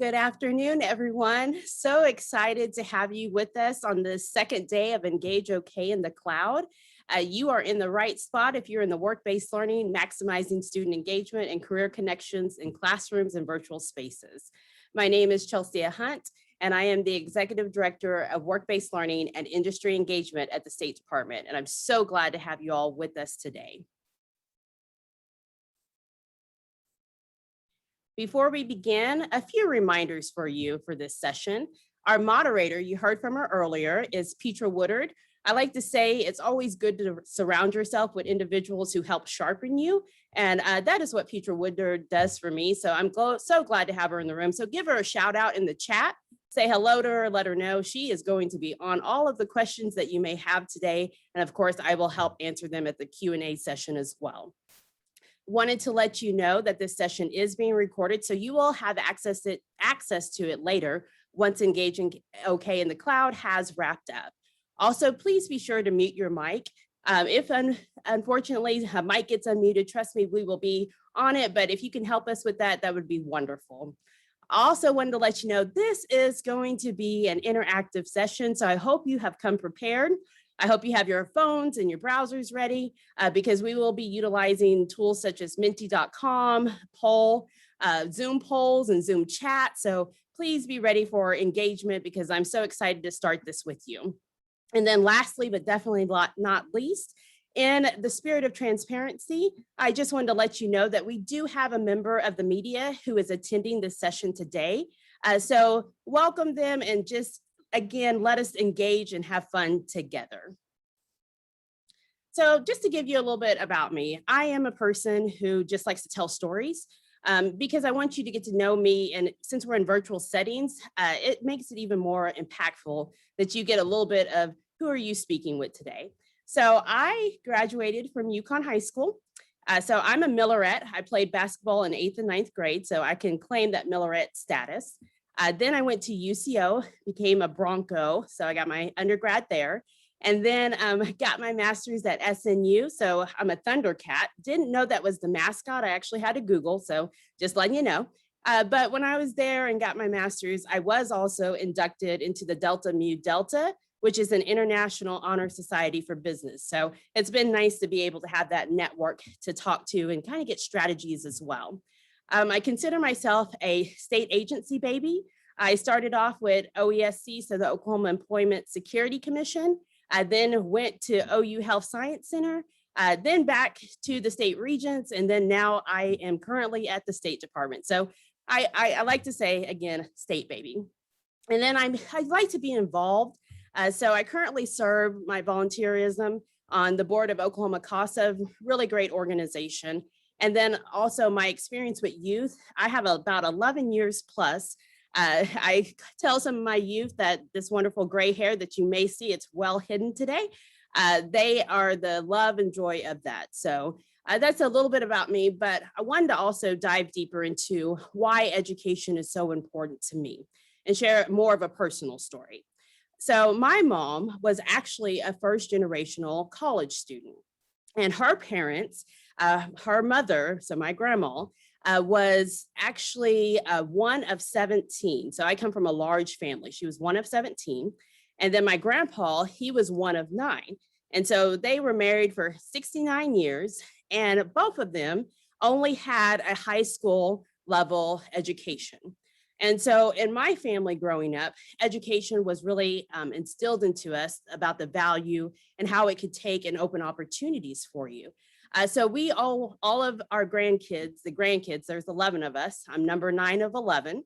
Good afternoon, everyone. So excited to have you with us on the second day of Engage OK in the Cloud. You are in the right spot if you're in the work-based learning, maximizing student engagement and career connections in classrooms and virtual spaces. My name is Chelsea Hunt, and I am the Executive Director of Work-Based Learning and Industry Engagement at the State Department. And I'm so glad to have you all with us today. Before we begin, a few reminders for you for this session. Our moderator, you heard from her earlier, is Petra Woodard. I like to say it's always good to surround yourself with individuals who help sharpen you. And that is what Petra Woodard does for me. So I'm so glad to have her in the room. So give her a shout out in the chat. Say hello to her, let her know she is going to be on all of the questions that you may have today. And of course, I will help answer them at the Q&A session as well. Wanted to let you know that this session is being recorded, so you will have access to it later once Engaging OK in the Cloud has wrapped up. Also, please be sure to mute your mic. If unfortunately a mic gets unmuted, trust me, we will be on it, but if you can help us with that, that would be wonderful. I also wanted to let you know this is going to be an interactive session, so I hope you have come prepared. I hope you have your phones and your browsers ready because we will be utilizing tools such as menti.com, poll, Zoom polls, and Zoom chat. So please be ready for engagement because I'm so excited to start this with you. And then lastly, but definitely not least, in the spirit of transparency, I just wanted to let you know that we do have a member of the media who is attending this session today. So welcome them and just again, let us engage and have fun together. So just to give you a little bit about me, I am a person who just likes to tell stories because I want you to get to know me. And since we're in virtual settings, it makes it even more impactful that you get a little bit of who are you speaking with today. So I graduated from UConn High School. So I'm a Millerette. I played basketball in 8th and 9th grade, so I can claim that Millerette status. Then I went to UCO, became a Bronco, so I got my undergrad there, and then got my master's at SNU, so I'm a Thundercat. Didn't know that was the mascot. I actually had to Google, so just letting you know. But when I was there and got my master's, I was also inducted into the Delta Mu Delta, which is an international honor society for business. So it's been nice to be able to have that network to talk to and kind of get strategies as well. I consider myself a state agency baby. I started off with OESC, so the Oklahoma Employment Security Commission. I then went to OU Health Science Center, then back to the state regents, and then now I am currently at the State Department. So I like to say, again, state baby. And then I like to be involved. So I currently serve my volunteerism on the board of Oklahoma CASA, really great organization. And then also my experience with youth, I have about 11 years plus. I tell some of my youth that this wonderful gray hair that you may see, it's well hidden today. They are the love and joy of that. So that's a little bit about me, but I wanted to also dive deeper into why education is so important to me and share more of a personal story. So my mom was actually a first generational college student, and her parents, her mother, so my grandma, was actually one of 17. So I come from a large family. She was one of 17. And then my grandpa, he was one of 9. And so they were married for 69 years, and both of them only had a high school level education. And so in my family growing up, education was really instilled into us about the value and how it could take and open opportunities for you. So we all of our grandkids, the grandkids, there's 11 of us, I'm number 9 of 11.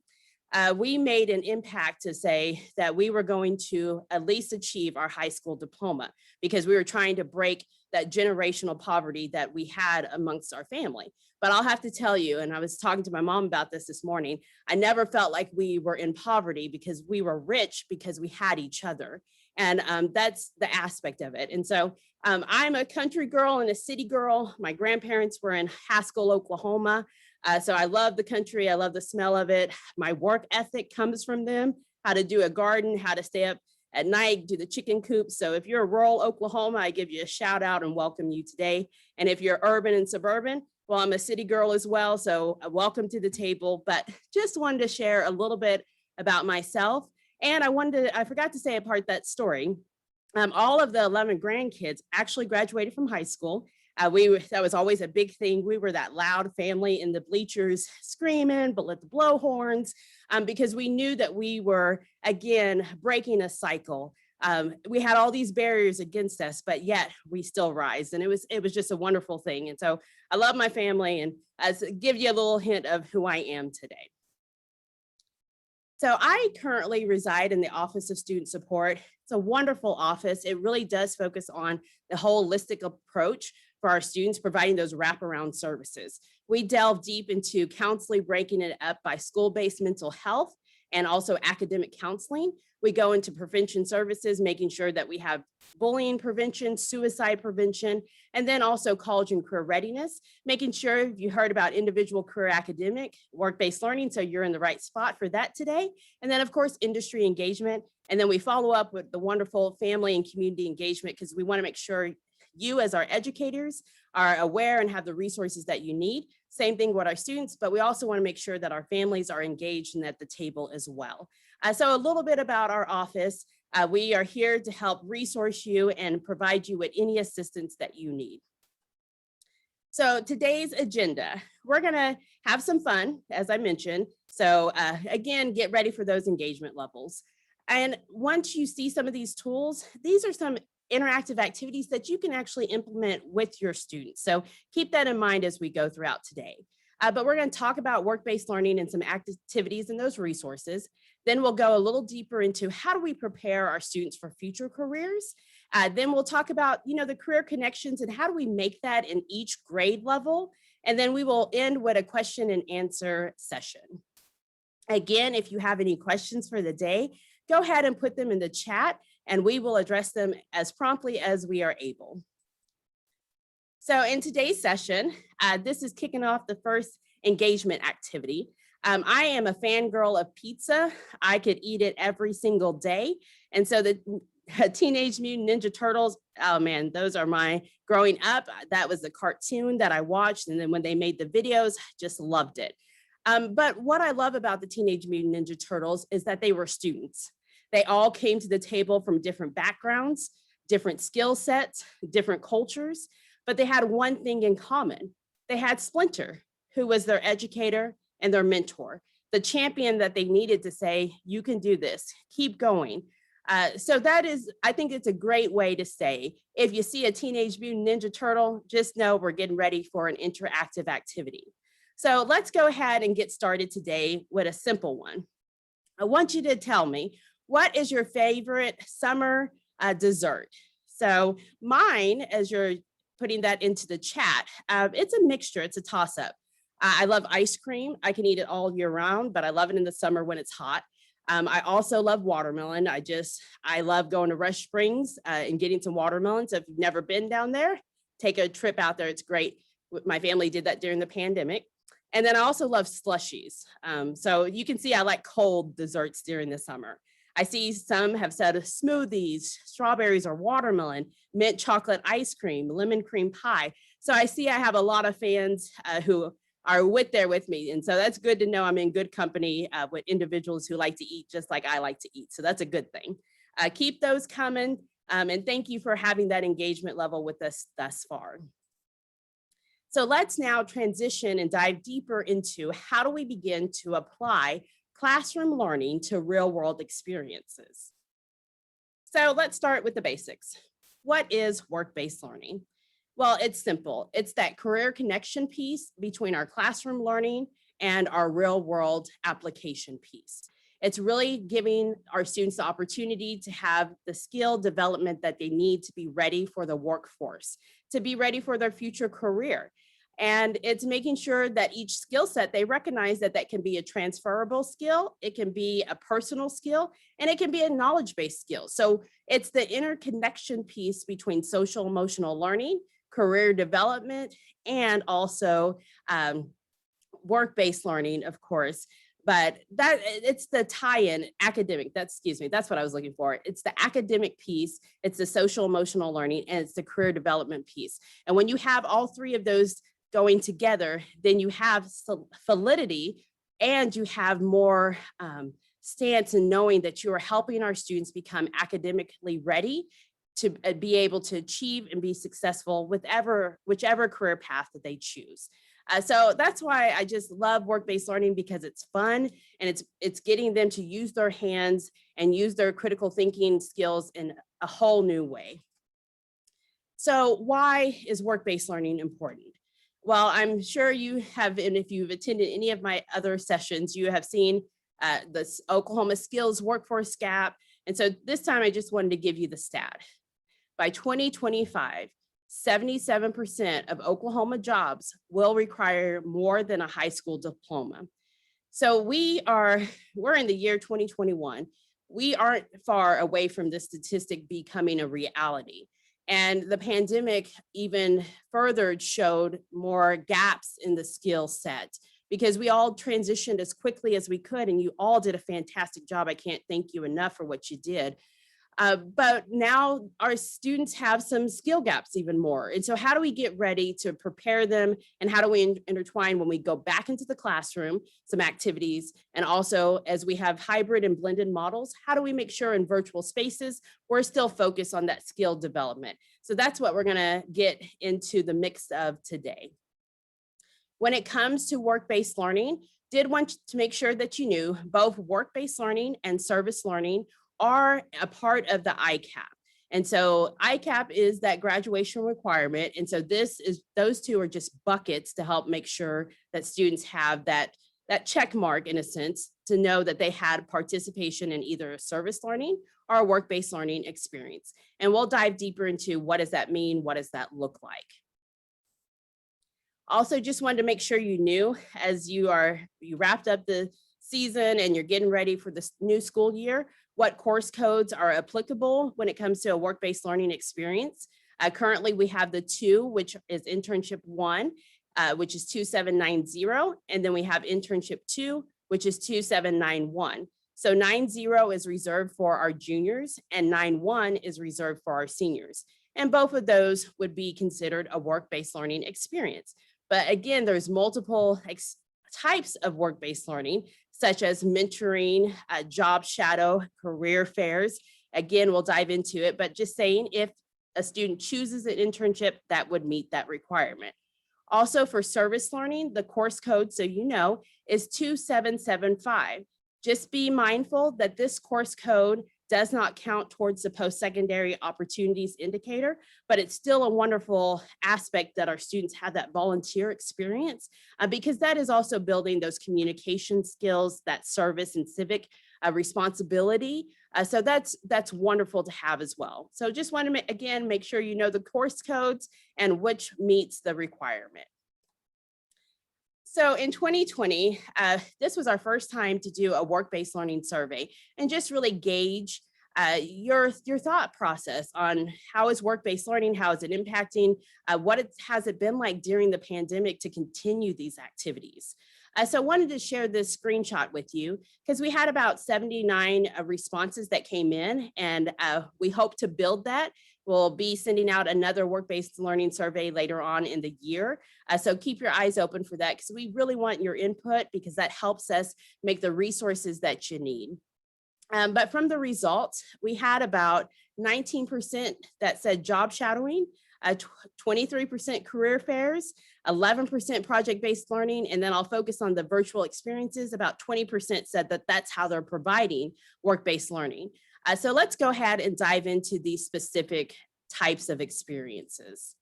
We made an impact to say that we were going to at least achieve our high school diploma because we were trying to break that generational poverty that we had amongst our family. But I'll have to tell you, and I was talking to my mom about this morning, I never felt like we were in poverty because we were rich because we had each other. And that's the aspect of it. And so I'm a country girl and a city girl. My grandparents were in Haskell, Oklahoma. So I love the country. I love the smell of it. My work ethic comes from them, how to do a garden, how to stay up at night, do the chicken coop. So if you're rural Oklahoma, I give you a shout out and welcome you today. And if you're urban and suburban, Well, I'm a city girl as well, so welcome to the table, but just wanted to share a little bit about myself. And I forgot to say a part of that story. All of the 11 grandkids actually graduated from high school. That was always a big thing. We were that loud family in the bleachers screaming, but with the blow horns, because we knew that we were, again, breaking a cycle. We had all these barriers against us, but yet we still rise. And it was just a wonderful thing. And so I love my family, and give you a little hint of who I am today. So I currently reside in the Office of Student Support. It's a wonderful office. It really does focus on the holistic approach for our students, providing those wraparound services. We delve deep into counseling, breaking it up by school-based mental health and also academic counseling. We go into prevention services, making sure that we have bullying prevention, suicide prevention, and then also college and career readiness, making sure you heard about individual career academic, work-based learning, so you're in the right spot for that today. And then of course, industry engagement. And then we follow up with the wonderful family and community engagement, because we wanna make sure you as our educators are aware and have the resources that you need. Same thing with our students, but we also wanna make sure that our families are engaged and at the table as well. So a little bit about our office. We are here to help resource you and provide you with any assistance that you need. So today's agenda, we're gonna have some fun, as I mentioned. So again, get ready for those engagement levels. And once you see some of these tools, these are some interactive activities that you can actually implement with your students. So keep that in mind as we go throughout today. But we're going to talk about work-based learning and some activities and those resources. Then we'll go a little deeper into how do we prepare our students for future careers. Then we'll talk about, the career connections and how do we make that in each grade level. And then we will end with a question and answer session. Again, if you have any questions for the day, go ahead and put them in the chat and we will address them as promptly as we are able. So in today's session, this is kicking off the first engagement activity. I am a fangirl of pizza. I could eat it every single day. And so the Teenage Mutant Ninja Turtles, oh man, those are my growing up. That was the cartoon that I watched. And then when they made the videos, just loved it. But what I love about the Teenage Mutant Ninja Turtles is that they were students. They all came to the table from different backgrounds, different skill sets, different cultures. But they had one thing in common. They had Splinter, who was their educator and their mentor, the champion that they needed to say, you can do this, keep going. So that is, I think it's a great way to say, if you see a Teenage Mutant Ninja Turtle, just know we're getting ready for an interactive activity. So let's go ahead and get started today with a simple one. I want you to tell me, what is your favorite summer dessert? So mine, as you're putting that into the chat, it's a mixture, it's a toss-up. I love ice cream. I can eat it all year round, but I love it in the summer when it's hot. I also love watermelon. I love going to Rush Springs and getting some watermelon. So if you've never been down there, take a trip out there. It's great. My family did that during the pandemic. And then I also love slushies. So you can see I like cold desserts during the summer. I see some have said smoothies, strawberries or watermelon, mint chocolate ice cream, lemon cream pie. So I see I have a lot of fans who are with me. And so that's good to know I'm in good company with individuals who like to eat just like I like to eat. So that's a good thing. Keep those coming. And thank you for having that engagement level with us thus far. So let's now transition and dive deeper into how do we begin to apply classroom learning to real world experiences. So let's start with the basics. What is work-based learning? Well, it's simple. It's that career connection piece between our classroom learning and our real world application piece. It's really giving our students the opportunity to have the skill development that they need to be ready for the workforce, to be ready for their future career. And it's making sure that each skill set, they recognize that that can be a transferable skill, it can be a personal skill, and it can be a knowledge-based skill. So it's the interconnection piece between social emotional learning, career development, and also work-based learning, of course. But it's the tie-in academic, that's what I was looking for. It's the academic piece, it's the social emotional learning, and it's the career development piece. And when you have all three of those going together, then you have validity and you have more stance in knowing that you are helping our students become academically ready to be able to achieve and be successful with whichever career path that they choose. So that's why I just love work-based learning, because it's fun and it's getting them to use their hands and use their critical thinking skills in a whole new way. So why is work-based learning important? Well, I'm sure you have, and if you've attended any of my other sessions, you have seen this Oklahoma Skills Workforce Gap. And so this time I just wanted to give you the stat. By 2025, 77% of Oklahoma jobs will require more than a high school diploma. So we're in the year 2021. We aren't far away from this statistic becoming a reality. And the pandemic even further showed more gaps in the skill set, because we all transitioned as quickly as we could, and you all did a fantastic job. I can't thank you enough for what you did. But now our students have some skill gaps even more. And so how do we get ready to prepare them, and how do we intertwine when we go back into the classroom, some activities, and also as we have hybrid and blended models, how do we make sure in virtual spaces, we're still focused on that skill development? So that's what we're gonna get into the mix of today. When it comes to work-based learning, did want to make sure that you knew both work-based learning and service learning are a part of the ICAP. And so ICAP is that graduation requirement. And so those two are just buckets to help make sure that students have that check mark, in a sense, to know that they had participation in either a service learning or a work-based learning experience. And we'll dive deeper into what does that mean? What does that look like? Also, just wanted to make sure you knew, as you wrapped up the season and you're getting ready for this new school year, what course codes are applicable when it comes to a work-based learning experience. Currently, we have the 2, which is internship 1, which is 2790, and then we have internship 2, which is 2791. So 90 is reserved for our juniors and 91 is reserved for our seniors. And both of those would be considered a work-based learning experience. But again, there's multiple types of work-based learning, such as mentoring, job shadow, career fairs. Again, we'll dive into it, but just saying, if a student chooses an internship, that would meet that requirement. Also for service learning, the course code, so you know, is 2775. Just be mindful that this course code does not count towards the post-secondary opportunities indicator, but it's still a wonderful aspect that our students have that volunteer experience, because that is also building those communication skills, that service and civic responsibility. So that's wonderful to have as well. So just want to, again, make sure you know the course codes and which meets the requirement. So in 2020, this was our first time to do a work-based learning survey and just really gauge your thought process on how is work-based learning, how is it impacting, has it been like during the pandemic to continue these activities. So I wanted to share this screenshot with you because we had about 79 responses that came in, and we hope to build that. We'll be sending out another work-based learning survey later on in the year. So keep your eyes open for that, because we really want your input, because that helps us make the resources that you need. But from the results, we had about 19% that said job shadowing, 23% career fairs, 11% project-based learning, and then I'll focus on the virtual experiences. About 20% said that that's how they're providing work-based learning. So let's go ahead and dive into these specific types of experiences.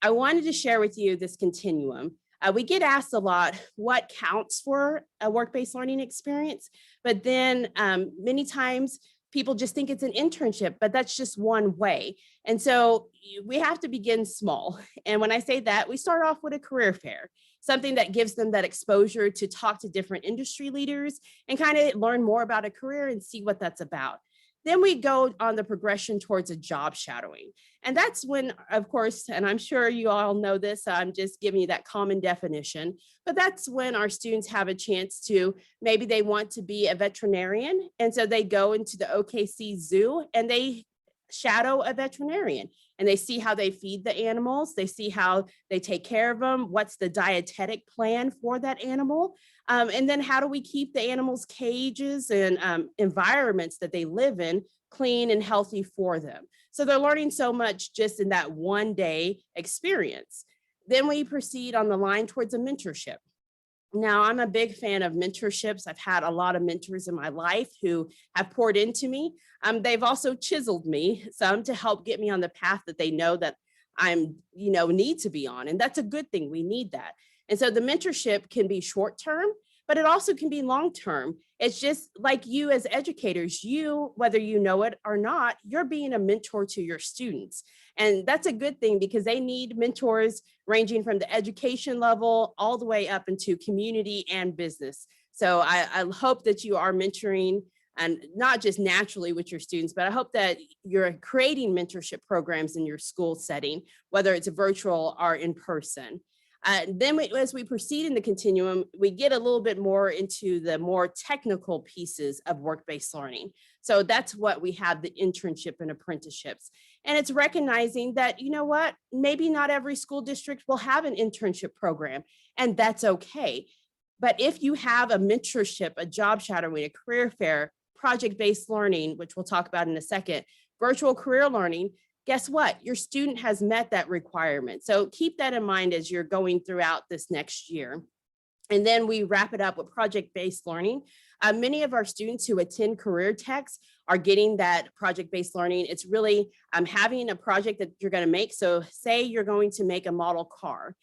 I wanted to share with you this continuum. We get asked a lot, what counts for a work-based learning experience? But then many times people just think it's an internship, but that's just one way. And so we have to begin small. And when I say that, we start off with a career fair, something that gives them that exposure to talk to different industry leaders and kind of learn more about a career and see what that's about. Then we go on the progression towards a job shadowing. And that's when, of course, and I'm sure you all know this, I'm just giving you that common definition, but that's when our students have a chance to, maybe they want to be a veterinarian. And so they go into the OKC Zoo and they shadow a veterinarian. and they see how they feed the animals. They see how they take care of them. What's the dietetic plan for that animal? And then how do we keep the animals' cages and environments that they live in clean and healthy for them? So they're learning so much just in that one day experience. Then we proceed on the line towards a mentorship. Now, I'm a big fan of mentorships. I've had a lot of mentors in my life who have poured into me. They've also chiseled me some to help get me on the path that they know that I'm, need to be on. And that's a good thing. We need that. And so the mentorship can be short term, but it also can be long term. It's just like you as educators, whether you know it or not, you're being a mentor to your students. And that's a good thing because they need mentors ranging from the education level all the way up into community and business. So I hope that you are mentoring, and not just naturally with your students, but I hope that you're creating mentorship programs in your school setting, whether it's virtual or in person. Then as we proceed in the continuum, we get a little bit more into the more technical pieces of work-based learning. So that's what we have, the internship and apprenticeships. And it's recognizing that, maybe not every school district will have an internship program, and that's okay. But if you have a mentorship, a job shadowing, a career fair, project-based learning, which we'll talk about in a second, virtual career learning, guess what? Your student has met that requirement. So keep that in mind as you're going throughout this next year. And then we wrap it up with project-based learning. Many of our students who attend career techs are getting that project-based learning. It's really having a project that you're going to make. So say you're going to make a model car.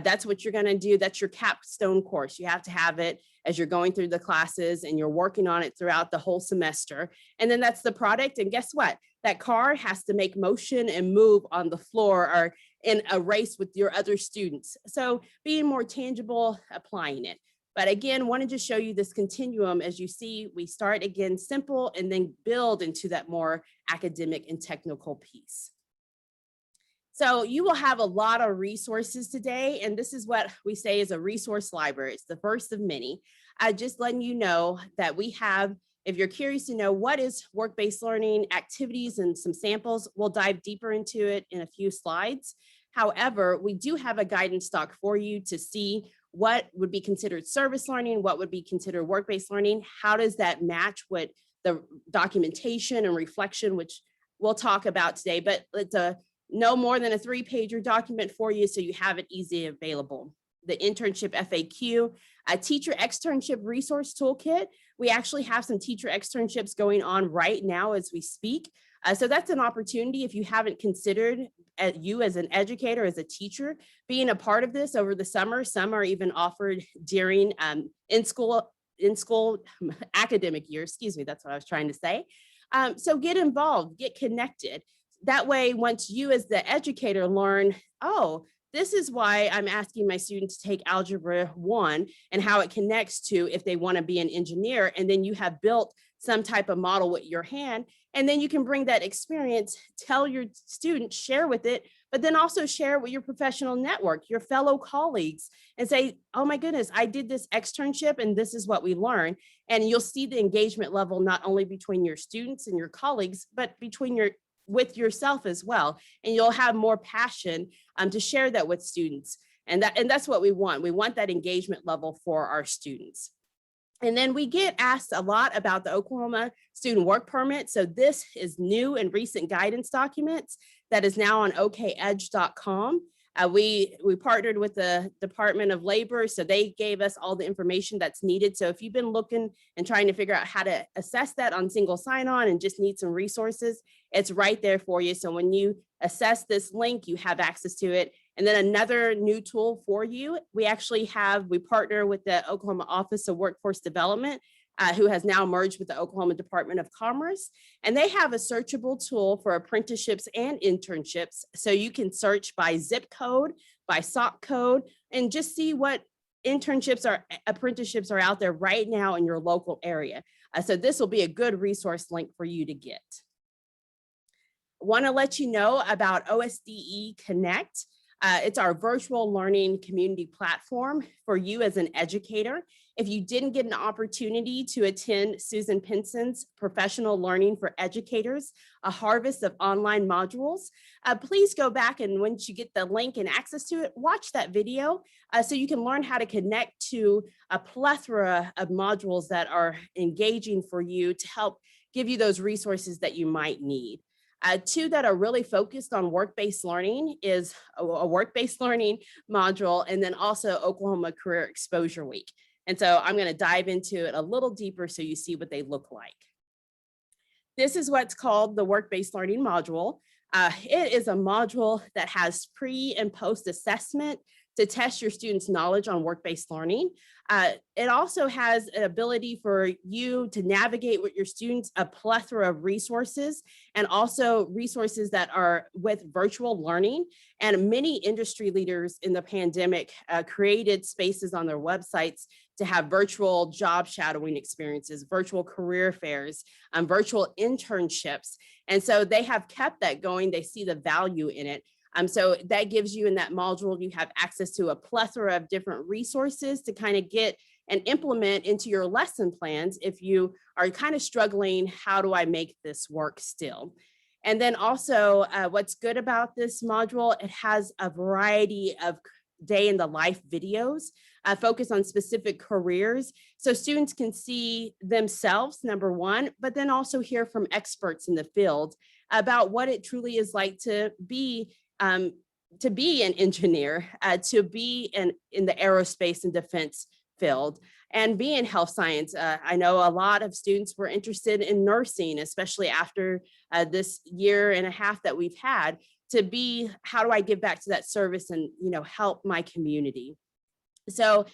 That's what you're going to do. That's your capstone course. You have to have it as you're going through the classes and you're working on it throughout the whole semester. And then that's the product. And guess what? That car has to make motion and move on the floor or in a race with your other students. So being more tangible, applying it. But again, wanted to show you this continuum. As you see, we start again simple and then build into that more academic and technical piece. So you will have a lot of resources today, and this is what we say is a resource library. It's the first of many. Just letting you know that we have, if you're curious to know what is work-based learning, activities, and some samples, we'll dive deeper into it in a few slides. However, we do have a guidance doc for you to see what would be considered service learning, what would be considered work-based learning, how does that match with the documentation and reflection, which we'll talk about today, but it's no more than a 3-pager document for you, so you have it easily available. The internship FAQ, a teacher externship resource toolkit. We actually have some teacher externships going on right now as we speak. So that's an opportunity if you haven't considered you as an educator, as a teacher, being a part of this over the summer. Some are even offered during in-school academic year, excuse me, that's what I was trying to say. So get involved, get connected. That way, once you as the educator learn, oh, this is why I'm asking my students to take Algebra 1 and how it connects to if they want to be an engineer, and then you have built some type of model with your hand, and then you can bring that experience, tell your students, share with it, but then also share it with your professional network, your fellow colleagues, and say, oh my goodness, I did this externship and this is what we learned. And you'll see the engagement level not only between your students and your colleagues, but with yourself as well. And you'll have more passion to share that with students. And that's what we want. We want that engagement level for our students. And then we get asked a lot about the Oklahoma Student Work Permit. So this is new and recent guidance documents that is now on okedge.com. We partnered with the Department of Labor, so they gave us all the information that's needed. So if you've been looking and trying to figure out how to assess that on single sign-on and just need some resources, it's right there for you. So when you assess this link, you have access to it. And then another new tool for you, we partner with the Oklahoma Office of Workforce Development, who has now merged with the Oklahoma Department of Commerce. And they have a searchable tool for apprenticeships and internships. So you can search by zip code, by SOC code, and just see what apprenticeships are out there right now in your local area. So this will be a good resource link for you to get. Want to let you know about OSDE Connect. It's our virtual learning community platform for you as an educator. If you didn't get an opportunity to attend Susan Pinson's Professional Learning for Educators, a harvest of online modules, please go back, and once you get the link and access to it, watch that video so you can learn how to connect to a plethora of modules that are engaging for you to help give you those resources that you might need. Two that are really focused on work-based learning is a work-based learning module, and then also Oklahoma Career Exposure Week. And so I'm going to dive into it a little deeper so you see what they look like. This is what's called the work-based learning module. It is a module that has pre and post assessment to test your students' knowledge on work-based learning. It also has an ability for you to navigate with your students a plethora of resources, and also resources that are with virtual learning. And many industry leaders in the pandemic created spaces on their websites to have virtual job shadowing experiences, virtual career fairs, virtual internships. And so they have kept that going. They see the value in it. So that gives you, in that module, you have access to a plethora of different resources to kind of get and implement into your lesson plans if you are kind of struggling, how do I make this work still? And then also what's good about this module, it has a variety of day in the life videos focused on specific careers. So students can see themselves, number one, but then also hear from experts in the field about what it truly is like to be an engineer, to be in the aerospace and defense field, and be in health science. I know a lot of students were interested in nursing, especially after this year and a half that we've had, to be, how do I give back to that service and, help my community? So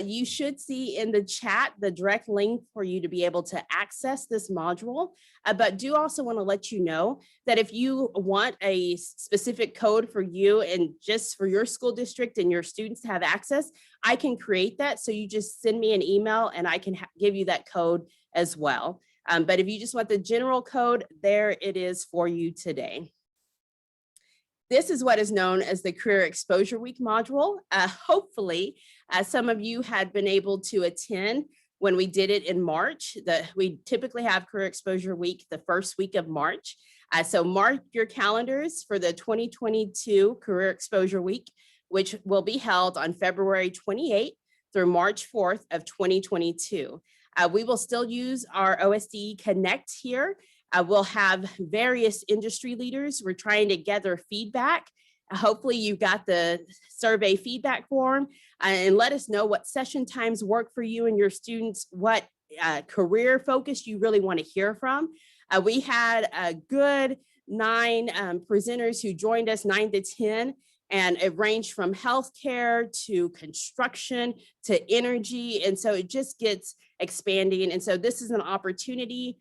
you should see in the chat the direct link for you to be able to access this module, but do also want to let you know that if you want a specific code for you and just for your school district and your students to have access, I can create that. So you just send me an email and I can give you that code as well. But if you just want the general code, there it is for you today. This is what is known as the Career Exposure Week module. Hopefully, some of you had been able to attend when we did it in March. We typically have Career Exposure Week the first week of March. So mark your calendars for the 2022 Career Exposure Week, which will be held on February 28th through March 4th of 2022. We will still use our OSDE Connect here. We'll have various industry leaders. We're trying to gather feedback. Hopefully you got the survey feedback form, and let us know what session times work for you and your students, what career focus you really want to hear from. We had a good 9 presenters who joined us, 9 to 10, and it ranged from healthcare to construction to energy. And so it just gets expanding. And so this is an opportunity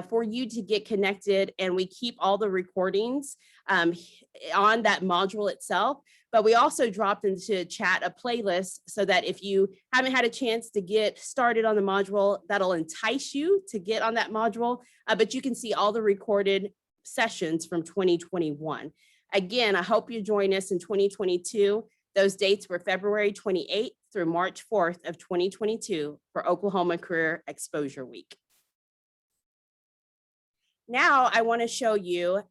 for you to get connected, and we keep all the recordings on that module itself. But we also dropped into chat a playlist so that if you haven't had a chance to get started on the module, that'll entice you to get on that module, but you can see all the recorded sessions from 2021. Again, I hope you join us in 2022. Those dates were February 28th through March 4th of 2022 for Oklahoma Career Exposure Week. Now I want to show you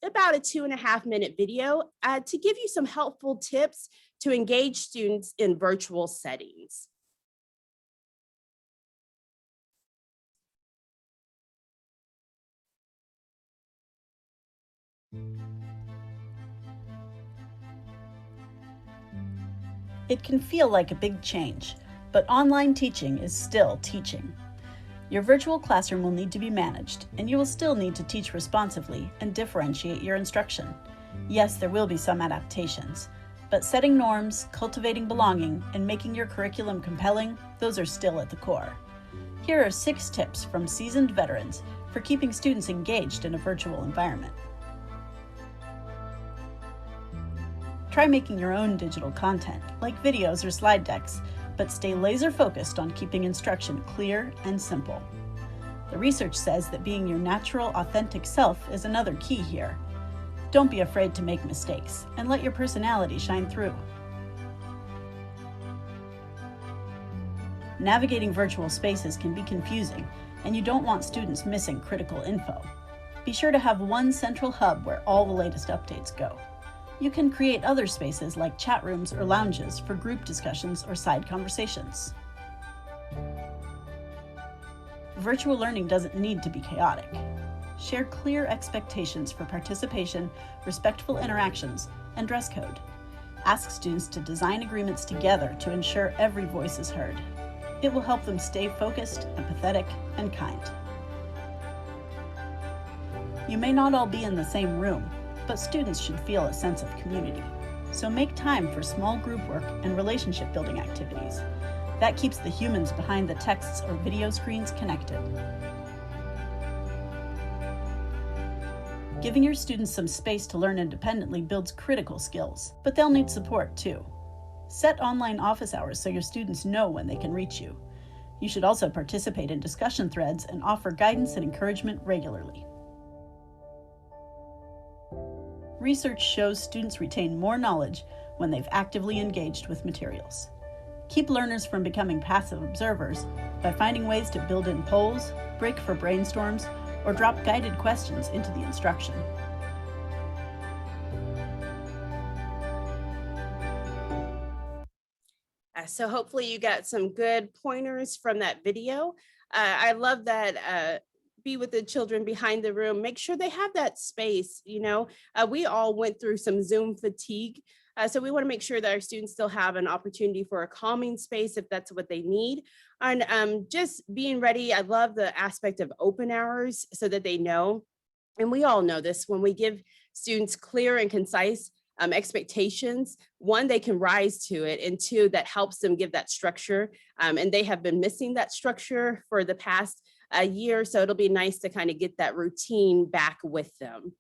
about a 2.5-minute video to give you some helpful tips to engage students in virtual settings. It can feel like a big change, but online teaching is still teaching. Your virtual classroom will need to be managed, and you will still need to teach responsively and differentiate your instruction. Yes, there will be some adaptations, but setting norms, cultivating belonging, and making your curriculum compelling, those are still at the core. Here are 6 tips from seasoned veterans for keeping students engaged in a virtual environment. Try making your own digital content, like videos or slide decks, but stay laser focused on keeping instruction clear and simple. The research says that being your natural, authentic self is another key here. Don't be afraid to make mistakes and let your personality shine through. Navigating virtual spaces can be confusing, and you don't want students missing critical info. Be sure to have one central hub where all the latest updates go. You can create other spaces like chat rooms or lounges for group discussions or side conversations. Virtual learning doesn't need to be chaotic. Share clear expectations for participation, respectful interactions, and dress code. Ask students to design agreements together to ensure every voice is heard. It will help them stay focused, empathetic, and kind. You may not all be in the same room, but students should feel a sense of community. So make time for small group work and relationship building activities. That keeps the humans behind the texts or video screens connected. Giving your students some space to learn independently builds critical skills, but they'll need support too. Set online office hours so your students know when they can reach you. You should also participate in discussion threads and offer guidance and encouragement regularly. Research shows students retain more knowledge when they've actively engaged with materials. Keep learners from becoming passive observers by finding ways to build in polls, break for brainstorms, or drop guided questions into the instruction. So hopefully you got some good pointers from that video. I love that be with the children behind the room. Make sure they have that space. We all went through some Zoom fatigue. So we want to make sure that our students still have an opportunity for a calming space if that's what they need. And just being ready. I love the aspect of open hours so that they know. And we all know this, when we give students clear and concise expectations, one, they can rise to it, and two, that helps them give that structure. And they have been missing that structure for the past year, so it'll be nice to kind of get that routine back with them.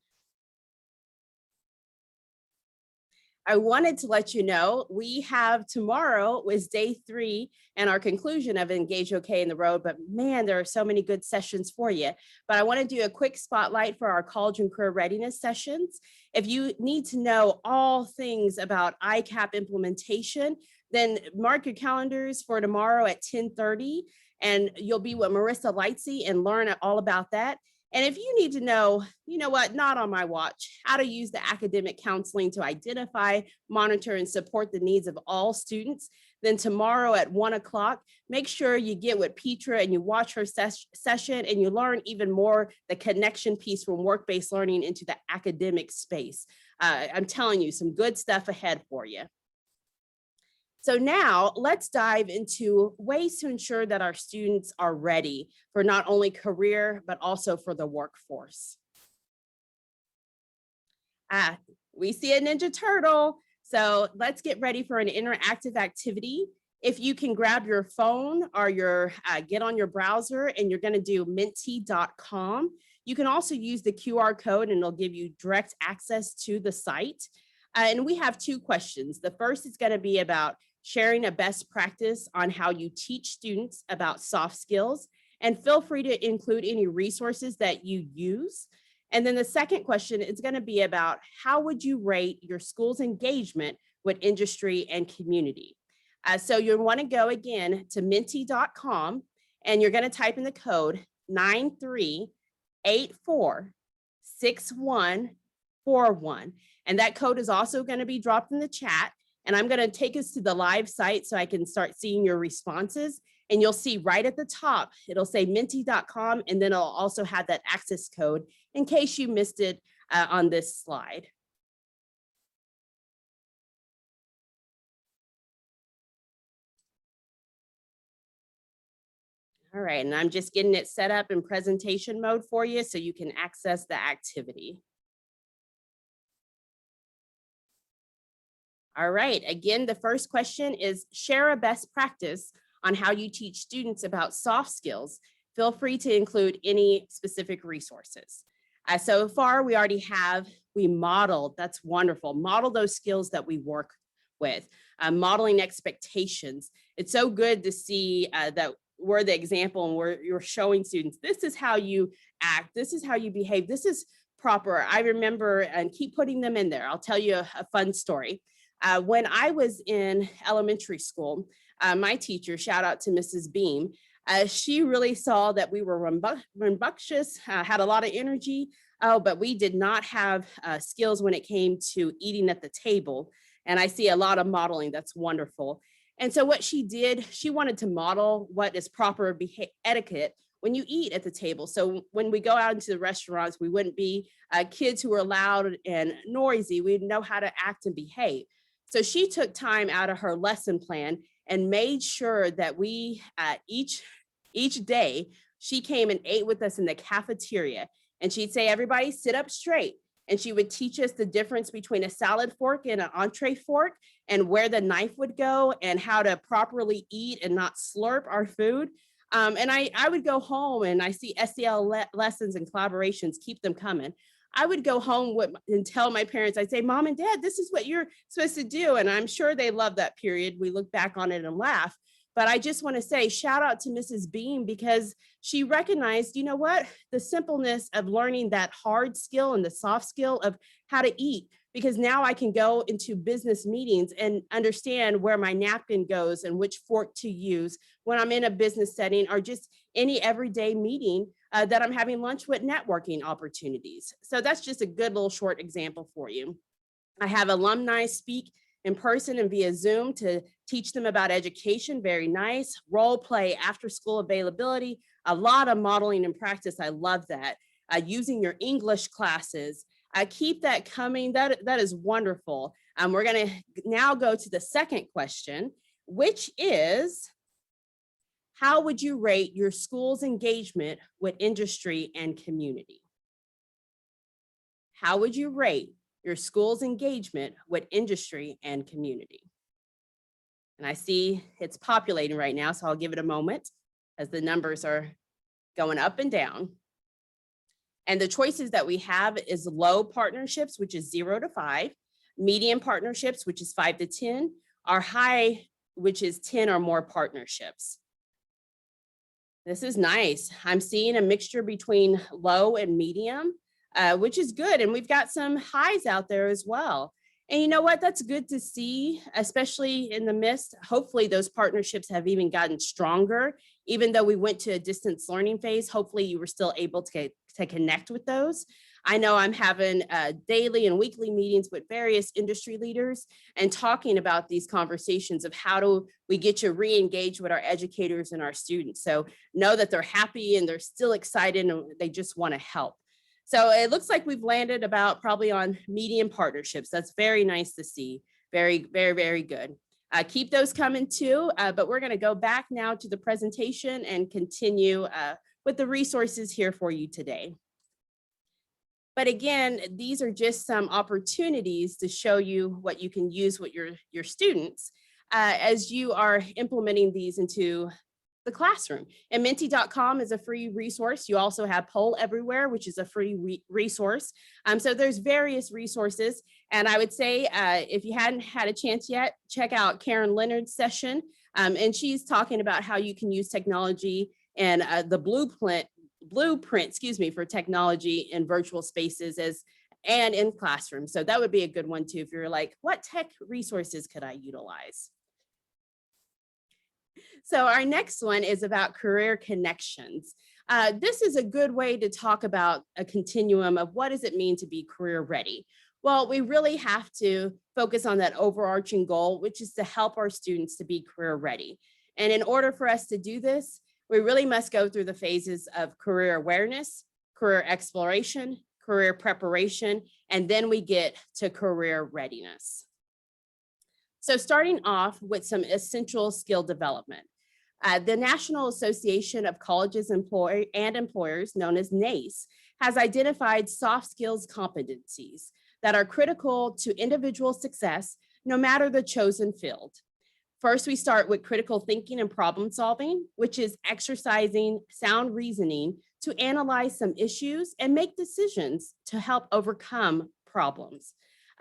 I wanted to let you know we have tomorrow is day 3 and our conclusion of Engage OK in the Road, but man, there are so many good sessions for you. But I want to do a quick spotlight for our college and career readiness sessions. If you need to know all things about ICAP implementation, then mark your calendars for tomorrow at 10:30, and you'll be with Marissa Lightsey and learn all about that. And if you need to know, not on my watch, how to use the academic counseling to identify, monitor, and support the needs of all students, then tomorrow at 1 o'clock, make sure you get with Petra and you watch her session and you learn even more the connection piece from work-based learning into the academic space. I'm telling you, some good stuff ahead for you. So now let's dive into ways to ensure that our students are ready for not only career, but also for the workforce. We see a Ninja Turtle. So let's get ready for an interactive activity. If you can grab your phone or get on your browser and you're going to do menti.com. You can also use the QR code and it'll give you direct access to the site. And we have 2 questions. The first is going to be about sharing a best practice on how you teach students about soft skills, and feel free to include any resources that you use. And then the second question is going to be about how would you rate your school's engagement with industry and community. So you'll want to go again to menti.com and you're going to type in the code 93846141. And that code is also going to be dropped in the chat. And I'm going to take us to the live site so I can start seeing your responses. And you'll see right at the top, it'll say menti.com, and then it'll also have that access code in case you missed it on this slide. All right, and I'm just getting it set up in presentation mode for you so you can access the activity. All right, again, the first question is share a best practice on how you teach students about soft skills. Feel free to include any specific resources. So far, we already we modeled, that's wonderful, model those skills that we work with, modeling expectations. It's so good to see that we're the example and you're showing students, this is how you act, this is how you behave, this is proper, I remember, and keep putting them in there. I'll tell you a fun story. When I was in elementary school, my teacher, shout out to Mrs. Beam, she really saw that we were rambunctious, had a lot of energy, but we did not have skills when it came to eating at the table. And I see a lot of modeling. That's wonderful. And so what she did, she wanted to model what is proper etiquette when you eat at the table. So when we go out into the restaurants, we wouldn't be kids who are loud and noisy. We'd know how to act and behave. So she took time out of her lesson plan and made sure that we each day she came and ate with us in the cafeteria. And she'd say, everybody sit up straight. And she would teach us the difference between a salad fork and an entree fork, and where the knife would go, and how to properly eat and not slurp our food. And I would go home, and I see SEL lessons and collaborations, keep them coming. I would go home and tell my parents, I'd say, Mom and Dad, this is what you're supposed to do. And I'm sure they love that period. We look back on it and laugh. But I just want to say shout out to Mrs. Beam, because she recognized, you know what, the simpleness of learning that hard skill and the soft skill of how to eat, because now I can go into business meetings and understand where my napkin goes and which fork to use when I'm in a business setting, or just any everyday meeting that I'm having lunch with, networking opportunities. So that's just a good little short example for you. I have alumni speak in person and via Zoom to teach them about education. Very nice. Role play, after school availability, a lot of modeling and practice. I love that. Using your English classes. Keep that coming. That is wonderful. We're going to now go to the second question, which is, how would you rate your school's engagement with industry and community? How would you rate your school's engagement with industry and community? And I see it's populating right now, so I'll give it a moment as the numbers are going up and down. And the choices that we have is low partnerships, which is 0 to 5, medium partnerships, which is 5 to 10, or high, which is 10 or more partnerships. This is nice. I'm seeing a mixture between low and medium, which is good. And we've got some highs out there as well. And you know what? That's good to see, especially in the midst. Hopefully those partnerships have even gotten stronger, even though we went to a distance learning phase. Hopefully you were still able to connect with those. I know I'm having daily and weekly meetings with various industry leaders and talking about these conversations of how do we get you re-engaged with our educators and our students. So know that they're happy and they're still excited and they just want to help. So it looks like we've landed about probably on medium partnerships. That's very nice to see. Very, very, very good. Keep those coming too, but we're going to go back now to the presentation and continue with the resources here for you today. But again, these are just some opportunities to show you what you can use with your students as you are implementing these into the classroom. And Menti.com is a free resource. You also have Poll Everywhere, which is a free resource. So there's various resources. And I would say, if you hadn't had a chance yet, check out Karen Leonard's session. And she's talking about how you can use technology and the blueprint, for technology in virtual spaces and in classrooms. So that would be a good one too, if you're like, what tech resources could I utilize? So our next one is about career connections. This is a good way to talk about a continuum of what does it mean to be career ready? Well, we really have to focus on that overarching goal, which is to help our students to be career ready. And in order for us to do this, we really must go through the phases of career awareness, career exploration, career preparation, and then we get to career readiness. So starting off with some essential skill development. The National Association of Colleges and Employers, known as NACE, has identified soft skills competencies that are critical to individual success, no matter the chosen field. First, we start with critical thinking and problem solving, which is exercising sound reasoning to analyze some issues and make decisions to help overcome problems.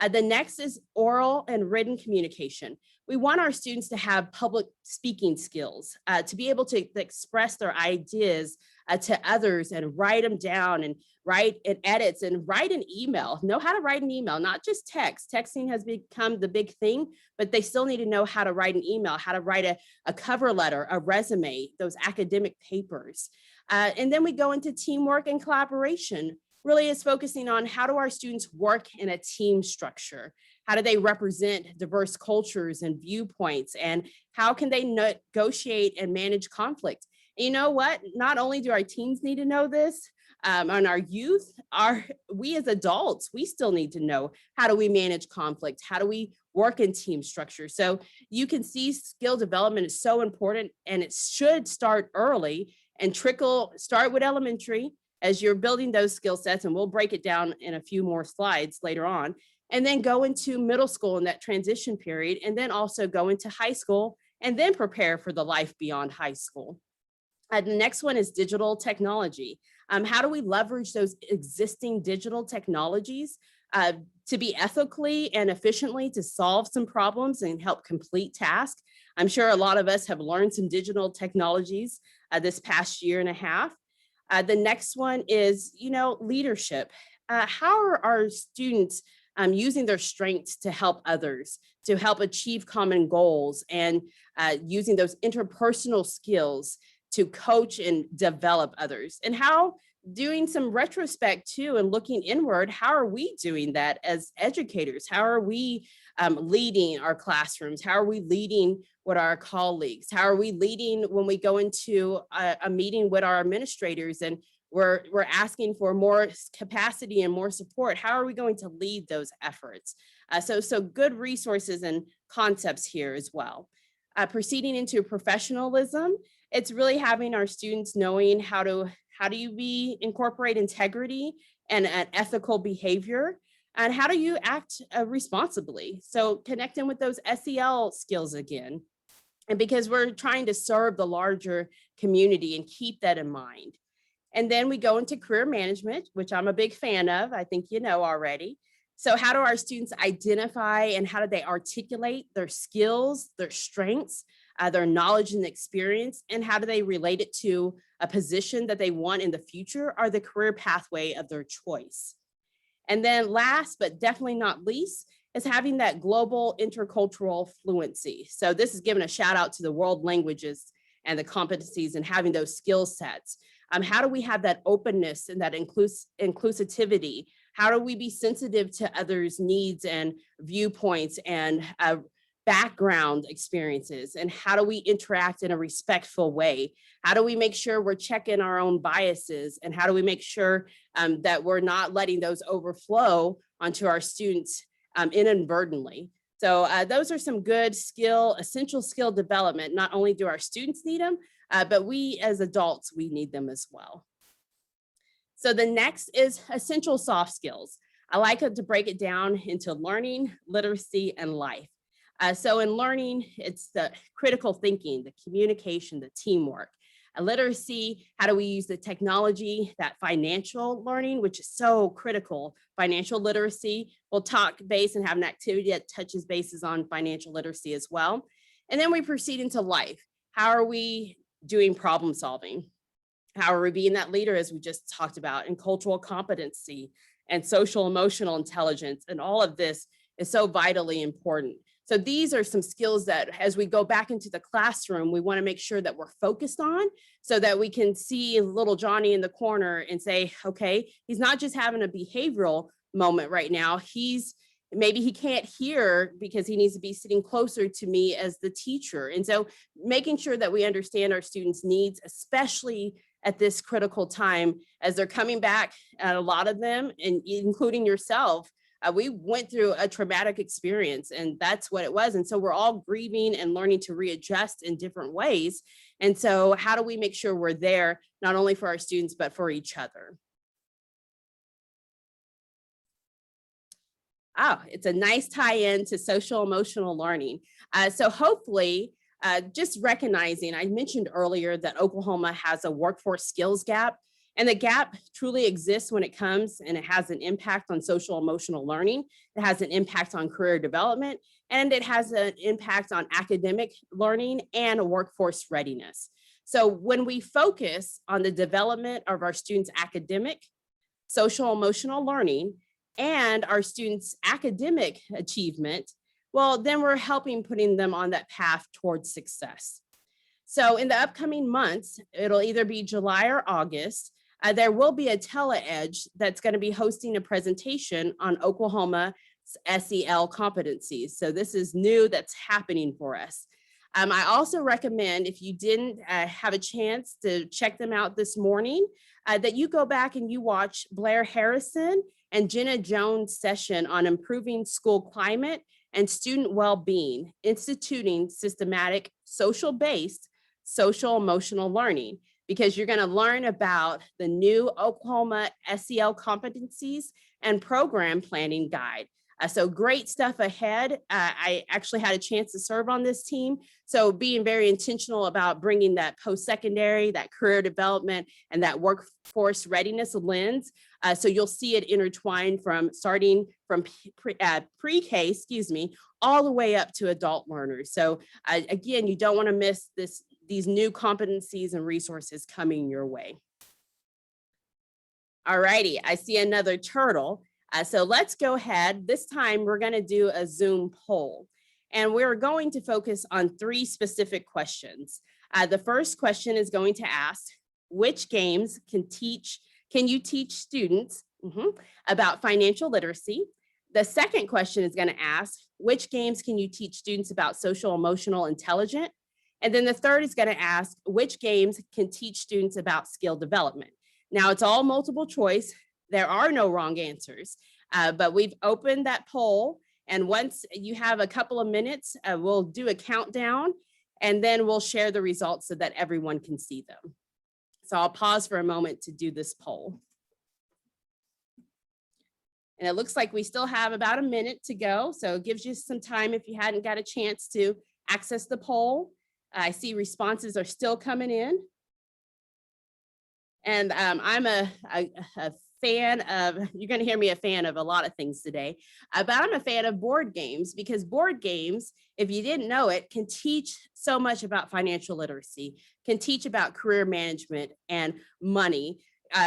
The next is oral and written communication. We want our students to have public speaking skills, to be able to express their ideas to others and write them down and write in edits and write an email. Know how to write an email, not just text. Texting has become the big thing, but they still need to know how to write an email, how to write a cover letter, a resume, those academic papers. And then we go into teamwork and collaboration. Really is focusing on how do our students work in a team structure? How do they represent diverse cultures and viewpoints? And how can they negotiate and manage conflict? And you know what? Not only do our teens need to know this, and our youth, we as adults, we still need to know how do we manage conflict? How do we work in team structure? So you can see skill development is so important, and it should start early and start with elementary as you're building those skill sets, and we'll break it down in a few more slides later on, and then go into middle school in that transition period, and then also go into high school, and then prepare for the life beyond high school. The next one is digital technology. How do we leverage those existing digital technologies to be ethically and efficiently to solve some problems and help complete tasks? I'm sure a lot of us have learned some digital technologies this past year and a half. The next one is, leadership. How are our students using their strengths to help others, to help achieve common goals, and using those interpersonal skills to coach and develop others? And how, doing some retrospect too and looking inward, how are we doing that as educators? How are we leading our classrooms? How are we leading with our colleagues? How are we leading when we go into a meeting with our administrators and we're asking for more capacity and more support? How are we going to lead those efforts? So good resources and concepts here as well. Proceeding into professionalism, it's really having our students knowing how do you incorporate integrity and an ethical behavior, and how do you act responsibly? So connecting with those SEL skills again, and because we're trying to serve the larger community and keep that in mind. And then we go into career management, which I'm a big fan of, I think you know already. So how do our students identify and how do they articulate their skills, their strengths, their knowledge and experience, and how do they relate it to a position that they want in the future or the career pathway of their choice? And then last, but definitely not least, is having that global intercultural fluency. So this is giving a shout out to the world languages and the competencies and having those skill sets. How do we have that openness and that inclusivity? How do we be sensitive to others' needs and viewpoints and background experiences? And how do we interact in a respectful way? How do we make sure we're checking our own biases? And how do we make sure that we're not letting those overflow onto our students inadvertently? So those are some good essential skill development. Not only do our students need them, but we as adults, we need them as well. So the next is essential soft skills. I like to break it down into learning, literacy, and life. So in learning, it's the critical thinking, the communication, the teamwork. Literacy, how do we use the technology, that financial learning, which is so critical, financial literacy. We'll talk base and have an activity that touches bases on financial literacy as well. And then we proceed into life. How are we doing problem solving? How are we being that leader, as we just talked about, and cultural competency and social emotional intelligence, and all of this is so vitally important. So these are some skills that as we go back into the classroom, we want to make sure that we're focused on so that we can see little Johnny in the corner and say, okay, he's not just having a behavioral moment right now. Maybe he can't hear because he needs to be sitting closer to me as the teacher. And so making sure that we understand our students' needs, especially at this critical time as they're coming back, a lot of them, and including yourself, we went through a traumatic experience, and that's what it was. And so we're all grieving and learning to readjust in different ways. And so how do we make sure we're there, not only for our students, but for each other? It's a nice tie-in to social emotional learning. So hopefully, just recognizing, I mentioned earlier that Oklahoma has a workforce skills gap. And the gap truly exists when it comes and it has an impact on social emotional learning. It has an impact on career development, and it has an impact on academic learning and workforce readiness. So when we focus on the development of our students' academic, social emotional learning, and our students' academic achievement, well, then we're helping putting them on that path towards success. So in the upcoming months, it'll either be July or August, there will be a tele-edge that's going to be hosting a presentation on Oklahoma SEL competencies. So this is new, that's happening for us. I also recommend, if you didn't have a chance to check them out this morning, that you go back and you watch Blair Harrison and Jenna Jones' session on improving school climate and student well-being, instituting systematic social-based social emotional learning, because you're going to learn about the new Oklahoma SEL competencies and program planning guide. So great stuff ahead. I actually had a chance to serve on this team. So being very intentional about bringing that post-secondary, that career development, and that workforce readiness lens. So you'll see it intertwined from starting from pre-K, all the way up to adult learners. So again, you don't want to miss these new competencies and resources coming your way. All righty, I see another turtle. So let's go ahead. This time we're going to do a Zoom poll, and we're going to focus on 3 specific questions. The first question is going to ask, which games can you teach students about financial literacy? The second question is going to ask, which games can you teach students about social emotional intelligence? And then the third is going to ask, which games can teach students about skill development? Now, it's all multiple choice. There are no wrong answers, but we've opened that poll. And once you have a couple of minutes, we'll do a countdown, and then we'll share the results so that everyone can see them. So I'll pause for a moment to do this poll. And it looks like we still have about a minute to go. So it gives you some time if you hadn't got a chance to access the poll. I see responses are still coming in. And I'm a fan of, you're going to hear me a fan of a lot of things today, but I'm a fan of board games, because board games, if you didn't know it, can teach so much about financial literacy, can teach about career management and money,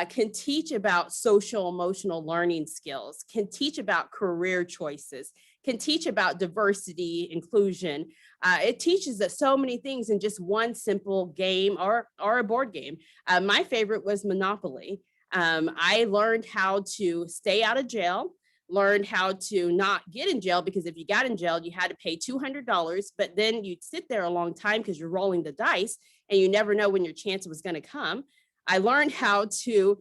can teach about social emotional learning skills, can teach about career choices, can teach about diversity, inclusion. It teaches us so many things in just one simple game or a board game. My favorite was Monopoly. I learned how to stay out of jail, learned how to not get in jail, because if you got in jail, you had to pay $200, but then you'd sit there a long time because you're rolling the dice and you never know when your chance was going to come. I learned how to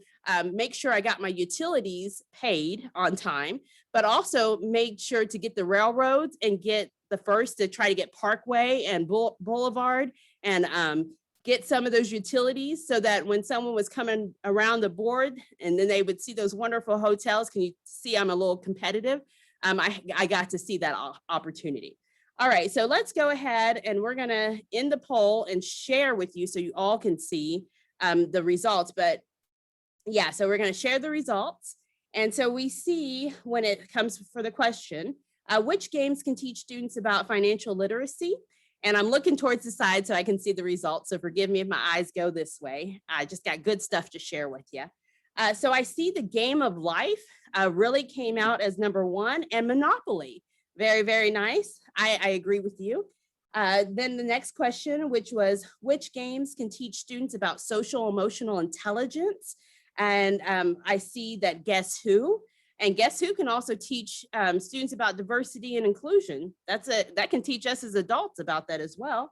make sure I got my utilities paid on time, but also made sure to get the railroads and get the first to try to get Parkway and Boulevard and get some of those utilities, so that when someone was coming around the board and then they would see those wonderful hotels, can you see I'm a little competitive? I got to see that opportunity. All right, so let's go ahead and we're gonna end the poll and share with you so you all can see the results. But yeah, so we're gonna share the results. And so we see, when it comes for the question, which games can teach students about financial literacy? And I'm looking towards the side so I can see the results. So forgive me if my eyes go this way. I just got good stuff to share with you. So I see the game of life really came out as number 1, and Monopoly. Very, very nice. I agree with you. Then the next question, which was, which games can teach students about social emotional intelligence? And I see that Guess Who. And Guess Who can also teach students about diversity and inclusion. That can teach us as adults about that as well,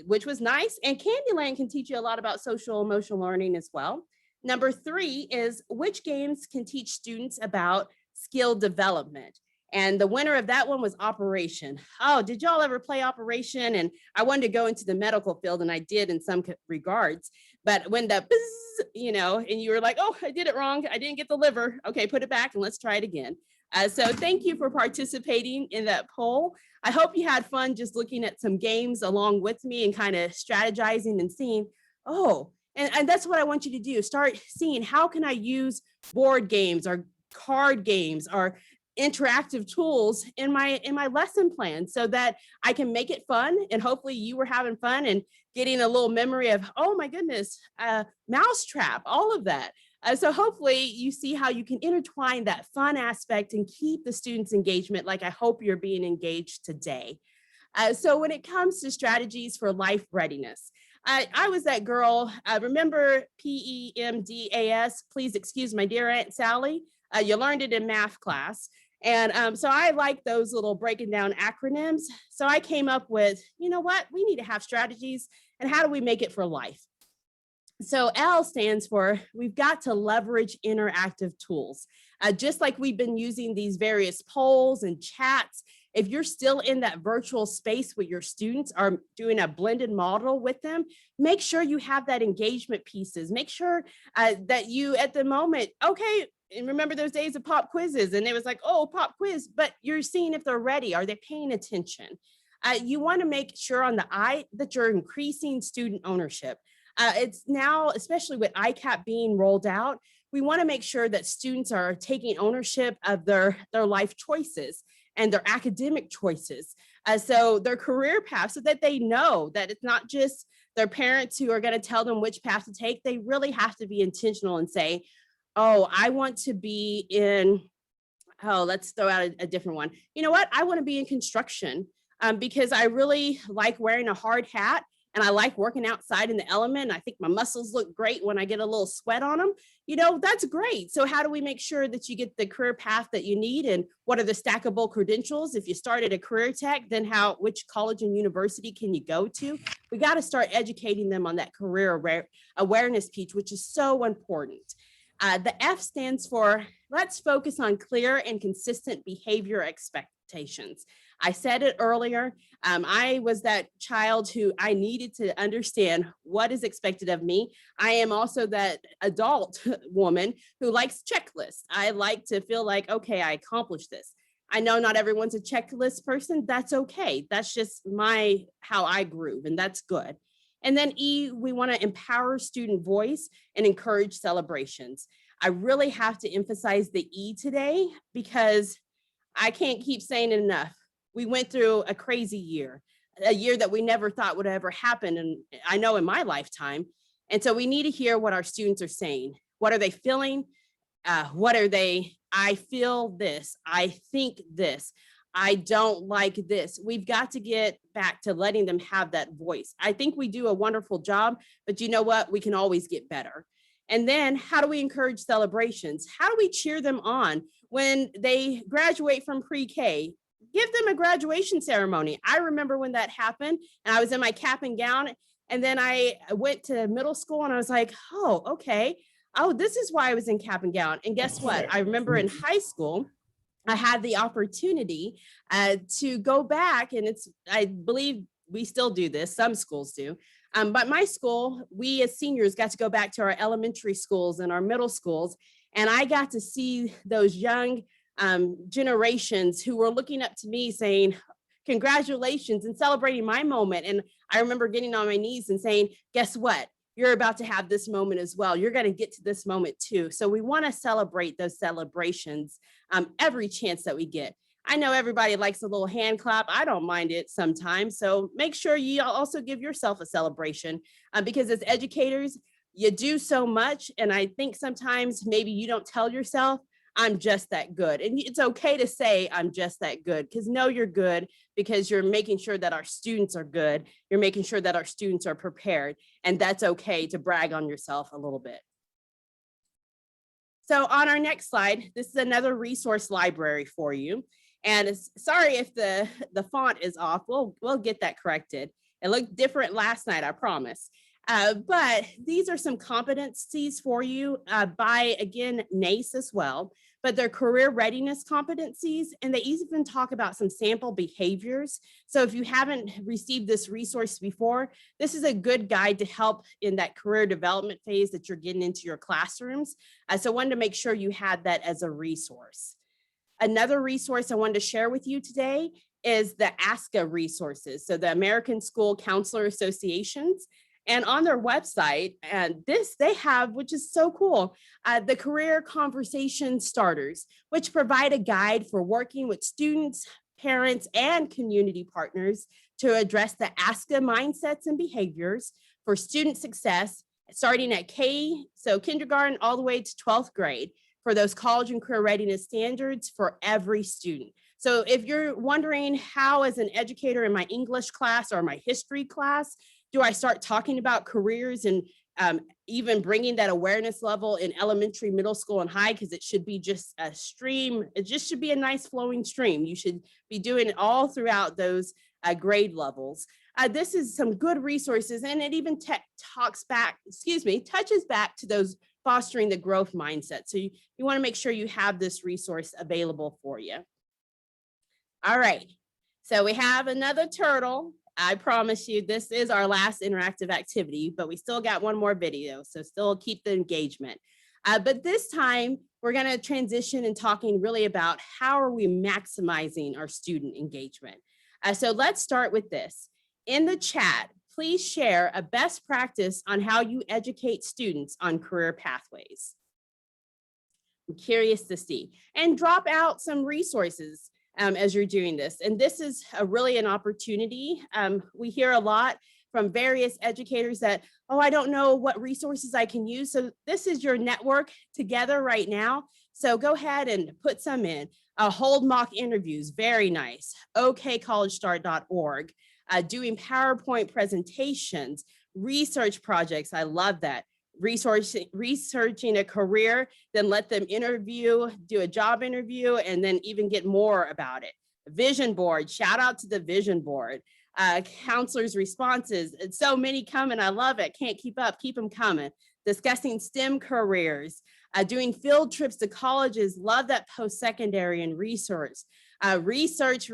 which was nice. And Candyland can teach you a lot about social emotional learning as well. Number 3 is, which games can teach students about skill development? And the winner of that one was Operation. Oh, did y'all ever play Operation? And I wanted to go into the medical field, and I did in some regards. But when the buzz, and you were like, oh, I did it wrong. I didn't get the liver. Okay, put it back and let's try it again. So thank you for participating in that poll. I hope you had fun just looking at some games along with me and kind of strategizing and seeing, oh, and that's what I want you to do. Start seeing, how can I use board games or card games or interactive tools in my lesson plan so that I can make it fun. And hopefully you were having fun and getting a little memory of, oh my goodness, mousetrap, all of that. So hopefully you see how you can intertwine that fun aspect and keep the students' engagement like I hope you're being engaged today. So when it comes to strategies for life readiness, I was that girl. Remember PEMDAS? Please excuse my dear Aunt Sally. You learned it in math class. And so I like those little breaking down acronyms. So I came up with, you know what, we need to have strategies and how do we make it for life? So L stands for, we've got to leverage interactive tools. Just like we've been using these various polls and chats, if you're still in that virtual space with your students or doing a blended model with them, make sure you have that engagement pieces. Make sure that you at the moment, okay, and remember those days of pop quizzes and it was like, oh, pop quiz, but you're seeing if they're ready. Are they paying attention? You want to make sure on the I that you're increasing student ownership. It's now, especially with ICAP being rolled out, we want to make sure that students are taking ownership of their life choices and their academic choices. So their career path, so that they know that it's not just their parents who are going to tell them which path to take. They really have to be intentional and say, oh, I want to be in, oh, let's throw out a different one. You know what? I want to be in construction because I really like wearing a hard hat and I like working outside in the element. I think my muscles look great when I get a little sweat on them. You know, that's great. So how do we make sure that you get the career path that you need? And what are the stackable credentials? If you started a career tech, then which college and university can you go to? We got to start educating them on that career awareness piece, which is so important. The F stands for, let's focus on clear and consistent behavior expectations. I said it earlier, I was that child who I needed to understand what is expected of me. I am also that adult woman who likes checklists. I like to feel like, okay, I accomplished this. I know not everyone's a checklist person. That's okay. That's just how I groove, and that's good. And then E, we want to empower student voice and encourage celebrations. I really have to emphasize the E today because I can't keep saying it enough. We went through a crazy year, a year that we never thought would ever happen. And I know in my lifetime. And so we need to hear what our students are saying. What are they feeling? I feel this. I think this. I don't like this. We've got to get back to letting them have that voice. I think we do a wonderful job, but you know what? We can always get better. And then how do we encourage celebrations? How do we cheer them on when they graduate from pre-K? Give them a graduation ceremony. I remember when that happened and I was in my cap and gown. And then I went to middle school and I was like, oh, okay. Oh, this is why I was in cap and gown. And guess what? I remember in high school, I had the opportunity to go back, and I believe we still do this, some schools do, but my school, we as seniors got to go back to our elementary schools and our middle schools, and I got to see those young generations who were looking up to me saying, congratulations, and celebrating my moment. And I remember getting on my knees and saying, guess what? You're about to have this moment as well. You're going to get to this moment too. So we want to celebrate those celebrations every chance that we get. I know everybody likes a little hand clap. I don't mind it sometimes. So make sure you also give yourself a celebration because as educators, you do so much. And I think sometimes maybe you don't tell yourself, I'm just that good. And it's okay to say I'm just that good because no, you're good because you're making sure that our students are good. You're making sure that our students are prepared. And that's okay to brag on yourself a little bit. So on our next slide, this is another resource library for you. And sorry if the font is off, we'll get that corrected. It looked different last night, I promise. But these are some competencies for you by, again, NACE as well, but they're career readiness competencies, and they even talk about some sample behaviors. So if you haven't received this resource before, this is a good guide to help in that career development phase that you're getting into your classrooms. So I wanted to make sure you had that as a resource. Another resource I wanted to share with you today is the ASCA resources, so the American School Counselor Associations. And on their website, and this they have, which is so cool, the career conversation starters, which provide a guide for working with students, parents, and community partners to address the ASCA mindsets and behaviors for student success, starting at so kindergarten all the way to 12th grade, for those college and career readiness standards for every student. So if you're wondering how, as an educator in my English class or my history class, do I start talking about careers and even bringing that awareness level in elementary, middle school, and high, because it should be just a stream. It just should be a nice flowing stream. You should be doing it all throughout those grade levels. This is some good resources, and it even touches back to those fostering the growth mindset. So you want to make sure you have this resource available for you. All right, so we have another turtle. I promise you this is our last interactive activity, but we still got one more video, so still keep the engagement. But this time we're going to transition and talking really about how are we maximizing our student engagement. So let's start with this. In the chat, please share a best practice on how you educate students on career pathways. I'm curious to see. And drop out some resources as you're doing this. And this is really an opportunity. We hear a lot from various educators that, oh, I don't know what resources I can use. So this is your network together right now. So go ahead and put some in. Hold mock interviews, very nice. okcollegestart.org. Doing PowerPoint presentations, research projects, I love that. Researching a career, then let them interview, do a job interview, and then even get more about it. Vision board, shout out to the vision board. Counselors' responses, it's so many coming, I love it, can't keep up, keep them coming. Discussing STEM careers, doing field trips to colleges, love that post-secondary and research. Research.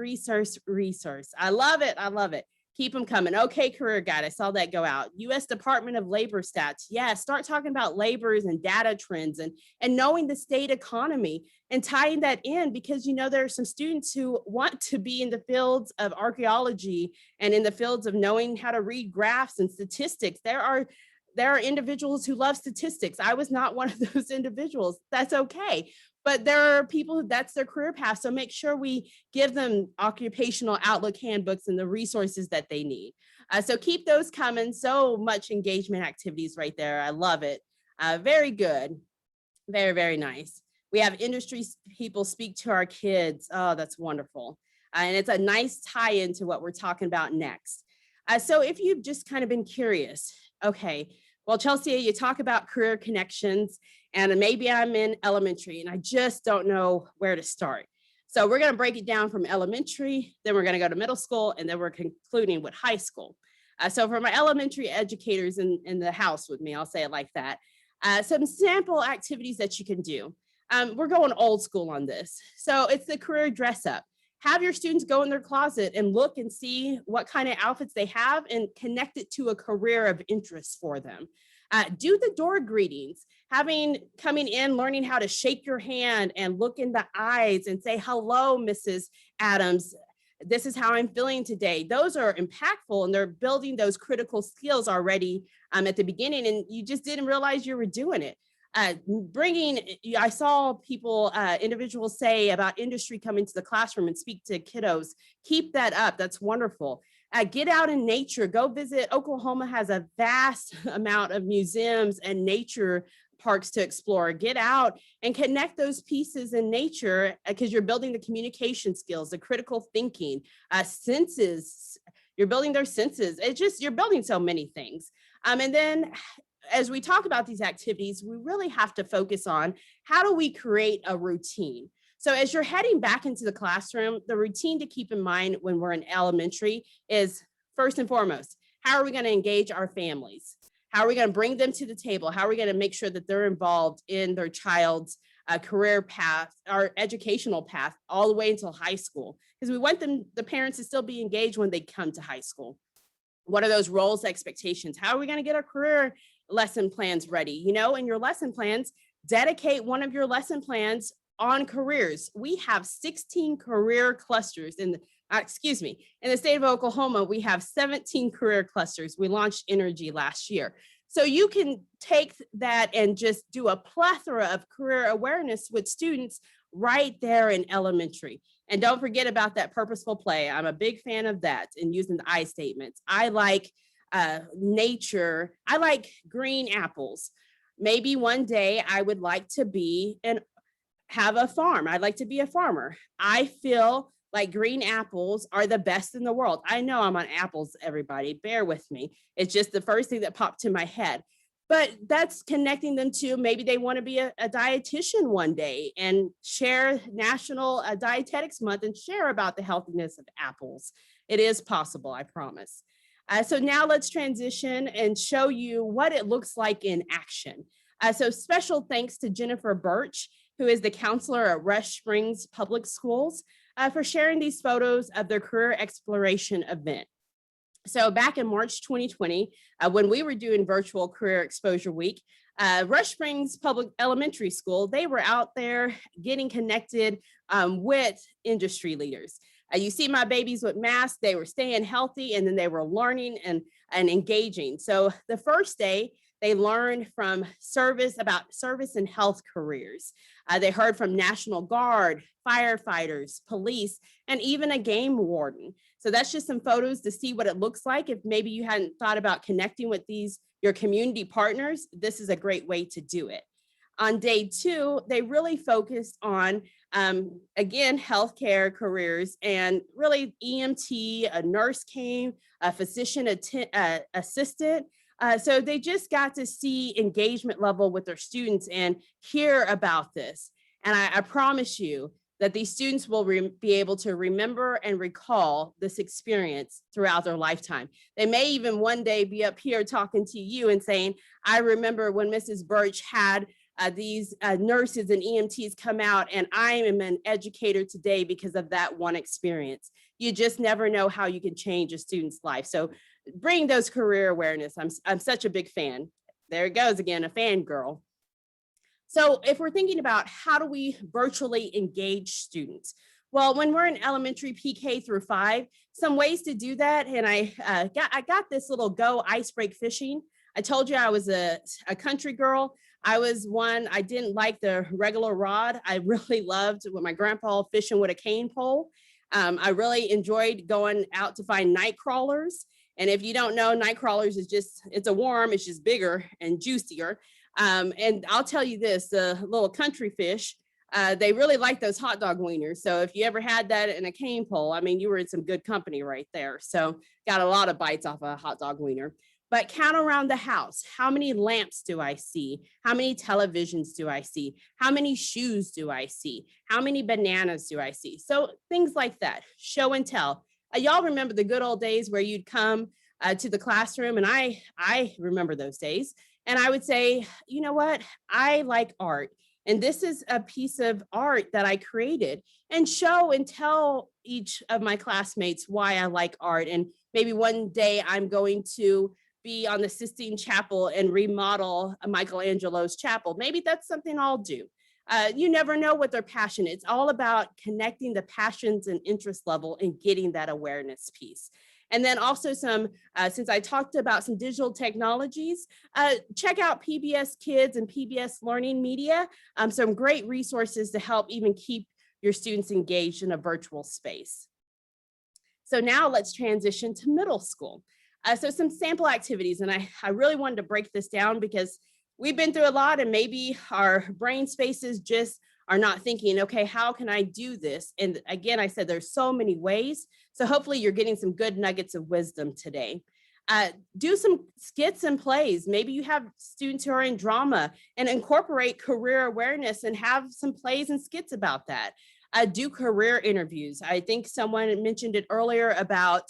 I love it, I love it. Keep them coming. Okay, career guide, I saw that go out. U.S. Department of Labor stats. Yeah, start talking about labors and data trends and knowing the state economy and tying that in, because you know there are some students who want to be in the fields of archaeology and in the fields of knowing how to read graphs and statistics. There are individuals who love statistics. I was not one of those individuals. That's okay. But there are people who that's their career path. So make sure we give them occupational outlook handbooks and the resources that they need. So keep those coming. So much engagement activities right there. I love it. Very good. Very, very nice. We have industry people speak to our kids. Oh, that's wonderful. And it's a nice tie into what we're talking about next. So if you've just kind of been curious, okay, well, Chelsea, you talk about career connections, and maybe I'm in elementary and I just don't know where to start. So we're going to break it down from elementary, then we're going to go to middle school, and then we're concluding with high school. So for my elementary educators in the house with me, I'll say it like that. Some sample activities that you can do. We're going old school on this. So it's the career dress up. Have your students go in their closet and look and see what kind of outfits they have and connect it to a career of interest for them. Do the door greetings, coming in, learning how to shake your hand and look in the eyes and say, hello, Mrs. Adams. This is how I'm feeling today. Those are impactful, and they're building those critical skills already at the beginning, and you just didn't realize you were doing it. I saw people, individuals say about industry coming to the classroom and speak to kiddos. Keep that up. That's wonderful. Get out in nature. Go visit. Oklahoma has a vast amount of museums and nature parks to explore. Get out and connect those pieces in nature, because you're building the communication skills, the critical thinking, senses. You're building their senses. You're building so many things. And then as we talk about these activities, we really have to focus on how do we create a routine. So as you're heading back into the classroom, the routine to keep in mind when we're in elementary is, first and foremost, how are we going to engage our families? How are we going to bring them to the table? How are we going to make sure that they're involved in their child's career path, or educational path, all the way until high school? Because we want the parents to still be engaged when they come to high school. What are those roles, expectations? How are we going to get our career lesson plans ready? In your lesson plans, dedicate one of your lesson plans on careers. We have 16 career clusters in the state of Oklahoma, we have 17 career clusters. We launched Energy last year. So you can take that and just do a plethora of career awareness with students right there in elementary. And don't forget about that purposeful play. I'm a big fan of that and using the I statements. I like nature. I like green apples. Maybe one day I would like to be and have a farm. I'd like to be a farmer. I feel like green apples are the best in the world. I know I'm on apples, everybody. Bear with me. It's just the first thing that popped to my head. But that's connecting them to maybe they want to be a dietitian one day and share National Dietetics Month and share about the healthiness of apples. It is possible, I promise. So now let's transition and show you what it looks like in action. So special thanks to Jennifer Birch, who is the counselor at Rush Springs Public Schools, for sharing these photos of their career exploration event. So back in March 2020, when we were doing virtual career exposure week, Rush Springs Public Elementary School, they were out there getting connected with industry leaders. You see my babies with masks, they were staying healthy, and then they were learning and engaging. So the first day, they learned from about service and health careers. They heard from National Guard, firefighters, police, and even a game warden. So that's just some photos to see what it looks like. If maybe you hadn't thought about connecting with your community partners, this is a great way to do it. On day 2, they really focused on, again, healthcare careers, and really EMT, a nurse came, a physician assistant. So they just got to see engagement level with their students and hear about this. And I promise you that these students will be able to remember and recall this experience throughout their lifetime. They may even one day be up here talking to you and saying, I remember when Mrs. Birch had these nurses and EMTs come out, and I am an educator today because of that one experience. You just never know how you can change a student's life. So bring those career awareness. I'm such a big fan. There it goes again, a fangirl. So if we're thinking about how do we virtually engage students? Well, when we're in elementary PK through 5, some ways to do that. And I got this little go ice break fishing. I told you I was a country girl. I was one, I didn't like the regular rod. I really loved with my grandpa fishing with a cane pole. I really enjoyed going out to find night crawlers. And if you don't know, night crawlers is it's a worm, it's just bigger and juicier. And I'll tell you this, the little country fish, they really like those hot dog wieners. So if you ever had that in a cane pole, I mean, you were in some good company right there. So got a lot of bites off a hot dog wiener. But count around the house. How many lamps do I see? How many televisions do I see? How many shoes do I see? How many bananas do I see? So things like that, show and tell. Y'all remember the good old days where you'd come to the classroom, and I remember those days. And I would say, you know what? I like art. And this is a piece of art that I created, and show and tell each of my classmates why I like art. And maybe one day I'm going to be on the Sistine Chapel and remodel Michelangelo's chapel. Maybe that's something I'll do. You never know what their passion is. It's all about connecting the passions and interest level and getting that awareness piece. And then also since I talked about some digital technologies, check out PBS Kids and PBS Learning Media, some great resources to help even keep your students engaged in a virtual space. So now let's transition to middle school. So some sample activities, and I really wanted to break this down because we've been through a lot, and maybe our brain spaces just are not thinking, okay, how can I do this? And again, I said there's so many ways. So hopefully you're getting some good nuggets of wisdom today. Do some skits and plays. Maybe you have students who are in drama, and incorporate career awareness and have some plays and skits about that. Do career interviews. I think someone mentioned it earlier about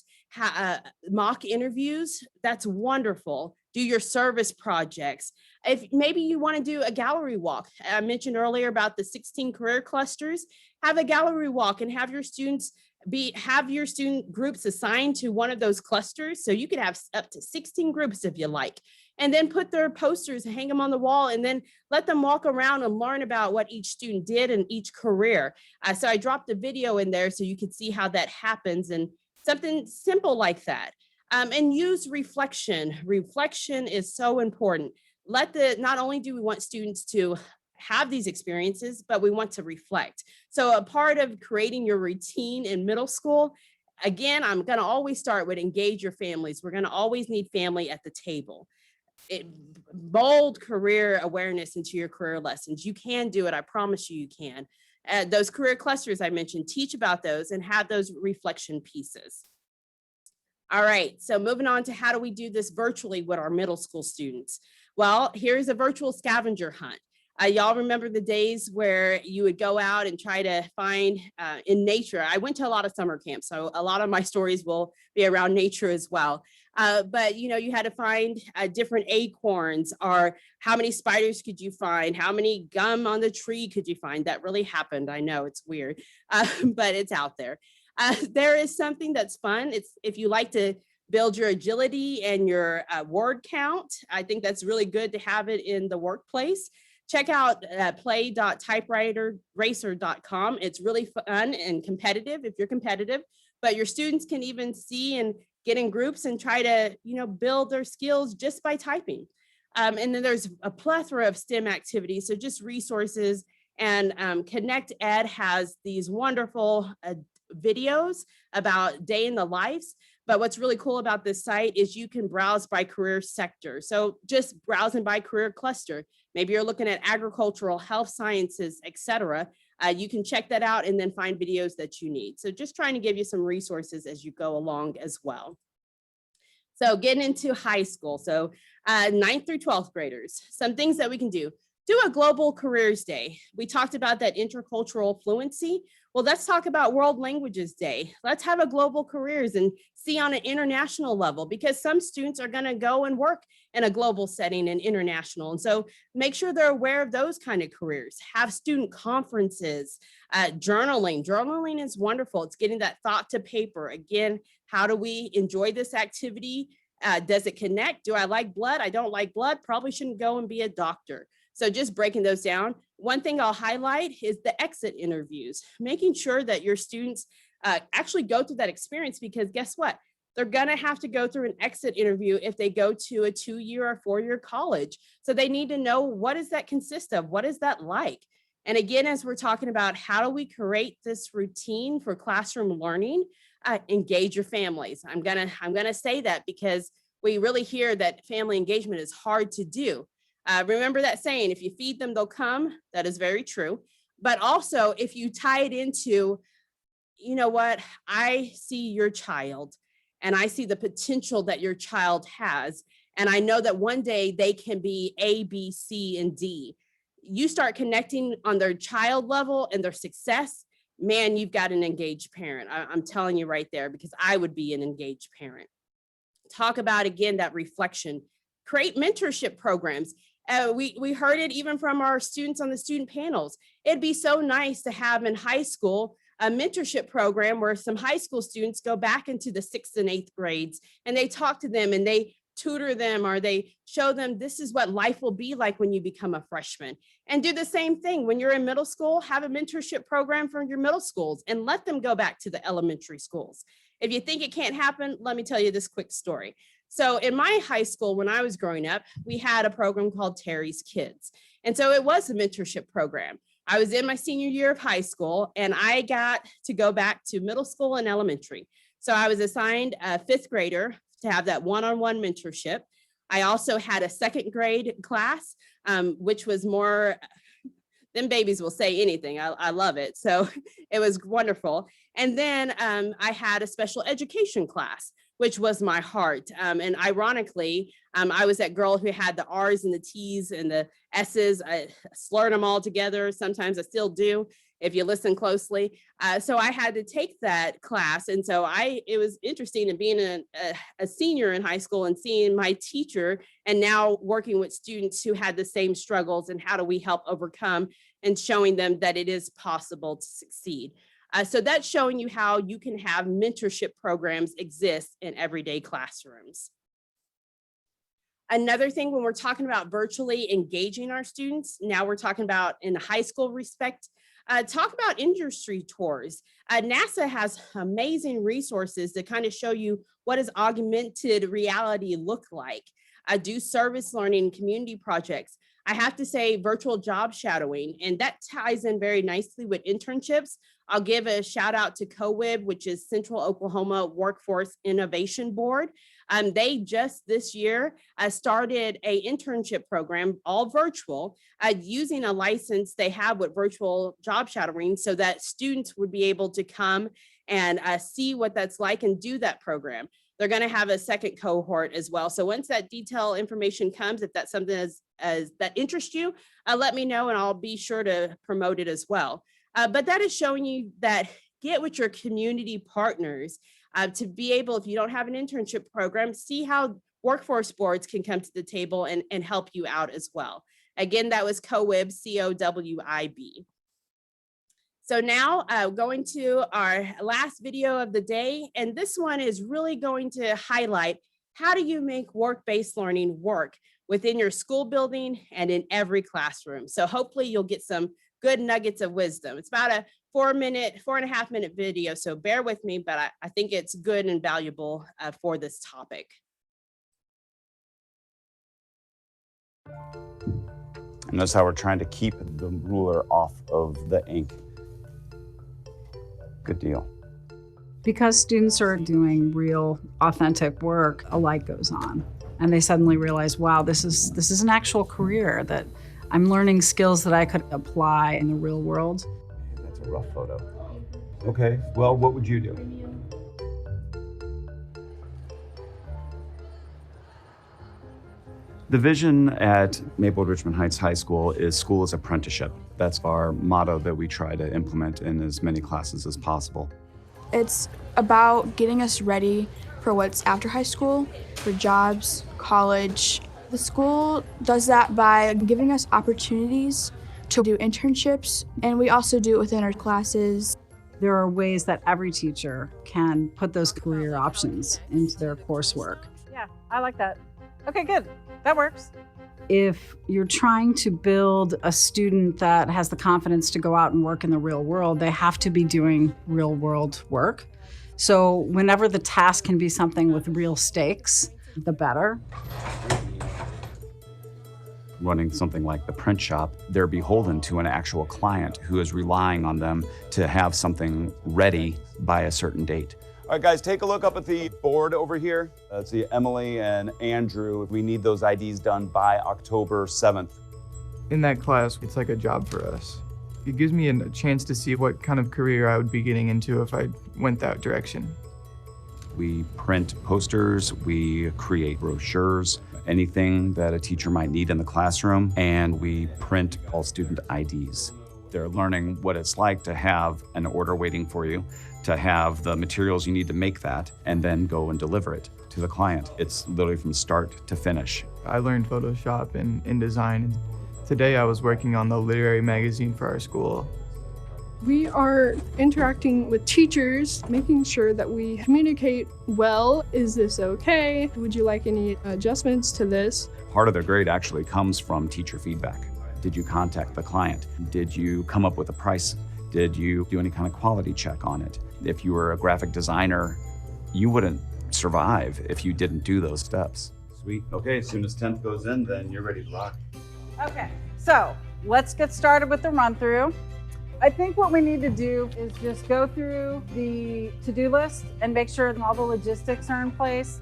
mock interviews. That's wonderful. Do your service projects. If maybe you want to do a gallery walk, I mentioned earlier about the 16 career clusters, have a gallery walk and have your students have your student groups assigned to one of those clusters. So you could have up to 16 groups if you like. and then put their posters and hang them on the wall, and then let them walk around and learn about what each student did in each career. So I dropped a video in there so you could see how that happens, and something simple like that. And use reflection. Reflection is so important. Not only do we want students to have these experiences, but we want to reflect. So a part of creating your routine in middle school, again, I'm going to always start with engage your families. We're going to always need family at the table. Bold career awareness into your career lessons. You can do it. I promise you, you can. Those career clusters I mentioned, teach about those and have those reflection pieces. All right, so moving on to how do we do this virtually with our middle school students? Well, here's a virtual scavenger hunt. Y'all remember the days where you would go out and try to find in nature. I went to a lot of summer camps, so a lot of my stories will be around nature as well. But you know, you had to find different acorns, or how many spiders could you find? How many gum on the tree could you find? That really happened. I know it's weird, but it's out there. There is something that's fun. It's if you like to build your agility and your word count. I think that's really good to have it in the workplace. Check out play.typewriteracer.com. It's really fun and competitive if you're competitive, but your students can even see and get in groups and try to, you know, build their skills just by typing. And then there's a plethora of STEM activities, so just resources. And Connect Ed has these wonderful videos about day in the lives. But what's really cool about this site is you can browse by career sector. So just browsing by career cluster. Maybe you're looking at agricultural, health sciences, etc. You can check that out and then find videos that you need. So just trying to give you some resources as you go along as well. So getting into high school. So 9th through 12th graders, some things that we can do. Do a global careers day. We talked about that intercultural fluency. Well, let's talk about World Languages Day. Let's have a global careers and see on an international level, because some students are going to go and work in a global setting and international. And so make sure they're aware of those kind of careers. Have student conferences, journaling. Journaling is wonderful. It's getting that thought to paper. Again, how do we enjoy this activity? Does it connect? Do I like blood? I don't like blood. Probably shouldn't go and be a doctor. So just breaking those down. One thing I'll highlight is the exit interviews, making sure that your students actually go through that experience, because guess what? They're going to have to go through an exit interview if they go to a 2-year or 4-year college. So they need to know, what does that consist of? What is that like? And again, as we're talking about how do we create this routine for classroom learning, engage your families. I'm gonna say that because we really hear that family engagement is hard to do. Remember that saying, if you feed them, they'll come. That is very true. But also, if you tie it into, you know what, I see your child and I see the potential that your child has. And I know that one day they can be A, B, C, and D. You start connecting on their child level and their success, man, you've got an engaged parent. I'm telling you right there, because I would be an engaged parent. Talk about, again, that reflection. Create mentorship programs. We heard it even from our students on the student panels. It'd be so nice to have in high school a mentorship program where some high school students go back into the 6th and 8th grades and they talk to them and they tutor them, or they show them this is what life will be like when you become a freshman. And do the same thing when you're in middle school. Have a mentorship program for your middle schools and let them go back to the elementary schools. If you think it can't happen, let me tell you this quick story. So in my high school, when I was growing up, we had a program called Terry's Kids. And so it was a mentorship program. I was in my senior year of high school and I got to go back to middle school and elementary. So I was assigned a 5th grader to have that one-on-one mentorship. I also had a 2nd grade class, which was more, them babies will say anything. I love it. So it was wonderful. And then I had a special education class, which was my heart. And ironically, I was that girl who had the R's and the T's and the S's. I slurred them all together. Sometimes I still do, if you listen closely. So I had to take that class. And so it was interesting in being a senior in high school and seeing my teacher and now working with students who had the same struggles and how do we help overcome, and showing them that it is possible to succeed. So that's showing you how you can have mentorship programs exist in everyday classrooms. Another thing, when we're talking about virtually engaging our students, now we're talking about in the high school respect, talk about industry tours. NASA has amazing resources to kind of show you what does augmented reality look like. Do service learning community projects. I have to say virtual job shadowing, and that ties in very nicely with internships. I'll give a shout out to COWIB, which is Central Oklahoma Workforce Innovation Board. They just this year started a internship program, all virtual, using a license they have with virtual job shadowing so that students would be able to come and see what that's like and do that program. They're going to have a second cohort as well. So once that detailed information comes, if that's something as that interests you, let me know and I'll be sure to promote it as well. But that is showing you that get with your community partners to be able, if you don't have an internship program, see how workforce boards can come to the table and help you out as well. Again, that was COWIB, COWIB. So now going to our last video of the day, and this one is really going to highlight how do you make work-based learning work within your school building and in every classroom. So hopefully you'll get some good nuggets of wisdom. It's about a 4.5 minute video, so bear with me, but I think it's good and valuable for this topic. And notice how we're trying to keep the ruler off of the ink. Good deal. Because students are doing real, authentic work, a light goes on. And they suddenly realize, wow, this is an actual career, that I'm learning skills that I could apply in the real world. That's a rough photo. Okay, well, what would you do? The vision at Maplewood Richmond Heights High School is school as apprenticeship. That's our motto that we try to implement in as many classes as possible. It's about getting us ready for what's after high school, for jobs, college. The school does that by giving us opportunities to do internships, and we also do it within our classes. There are ways that every teacher can put those career options into their coursework. Yeah, I like that. Okay, good. That works. If you're trying to build a student that has the confidence to go out and work in the real world, they have to be doing real world work. So whenever the task can be something with real stakes, the better. Running something like the print shop, they're beholden to an actual client who is relying on them to have something ready by a certain date. All right, guys, take a look up at the board over here. That's the Emily and Andrew. We need those IDs done by October 7th. In that class, it's like a job for us. It gives me a chance to see what kind of career I would be getting into if I went that direction. We print posters, we create brochures, anything that a teacher might need in the classroom, and we print all student IDs. They're learning what it's like to have an order waiting for you, to have the materials you need to make that, and then go and deliver it to the client. It's literally from start to finish. I learned Photoshop and InDesign. Today I was working on the literary magazine for our school. We are interacting with teachers, making sure that we communicate well. Is this okay? Would you like any adjustments to this? Part of their grade actually comes from teacher feedback. Did you contact the client? Did you come up with a price? Did you do any kind of quality check on it? If you were a graphic designer, you wouldn't survive if you didn't do those steps. Sweet. Okay, as soon as 10th goes in, then you're ready to rock. Okay, so let's get started with the run through. I think what we need to do is just go through the to-do list and make sure that all the logistics are in place.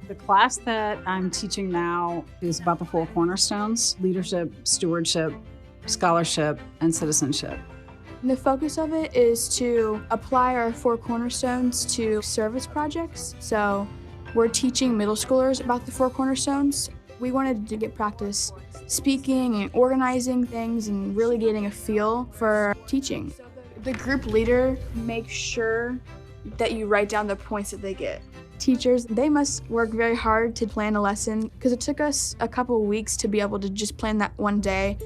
The class that I'm teaching now is about the 4 cornerstones: leadership, stewardship, scholarship, and citizenship. The focus of it is to apply our 4 cornerstones to service projects. So we're teaching middle schoolers about the 4 cornerstones. We wanted to get practice speaking and organizing things and really getting a feel for teaching. The group leader makes sure that you write down the points that they get. Teachers, they must work very hard to plan a lesson because it took us a couple of weeks to be able to just plan that one day.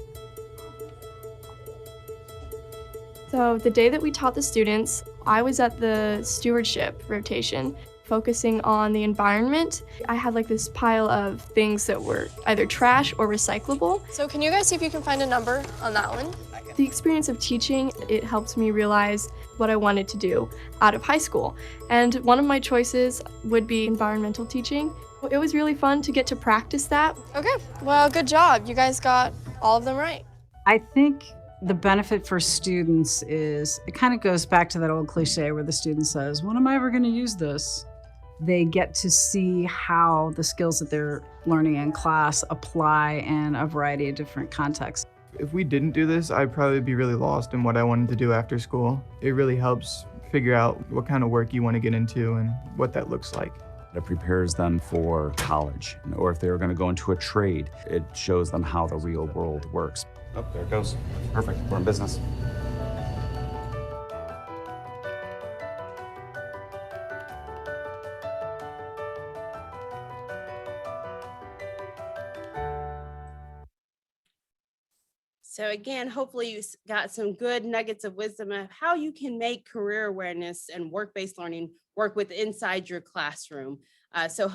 So the day that we taught the students, I was at the stewardship rotation. focusing on the environment. I had like this pile of things that were either trash or recyclable. So can you guys see if you can find a number on that one? The experience of teaching, it helped me realize what I wanted to do out of high school. And one of my choices would be environmental teaching. It was really fun to get to practice that. Okay, well, good job. You guys got all of them right. I think the benefit for students is, it kind of goes back to that old cliche where the student says, when am I ever going to use this? They get to see how the skills that they're learning in class apply in a variety of different contexts. If we didn't do this, I'd probably be really lost in what I wanted to do after school. It really helps figure out what kind of work you want to get into and what that looks like. It prepares them for college, or if they're going to go into a trade, it shows them how the real world works. Oh, there it goes. Perfect. We're in business. So again, hopefully you got some good nuggets of wisdom of how you can make career awareness and work-based learning work with inside your classroom. So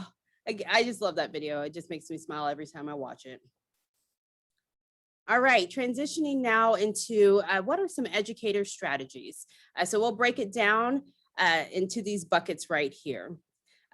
I just love that video. It just makes me smile every time I watch it. All right, transitioning now into what are some educator strategies? So we'll break it down into these buckets right here.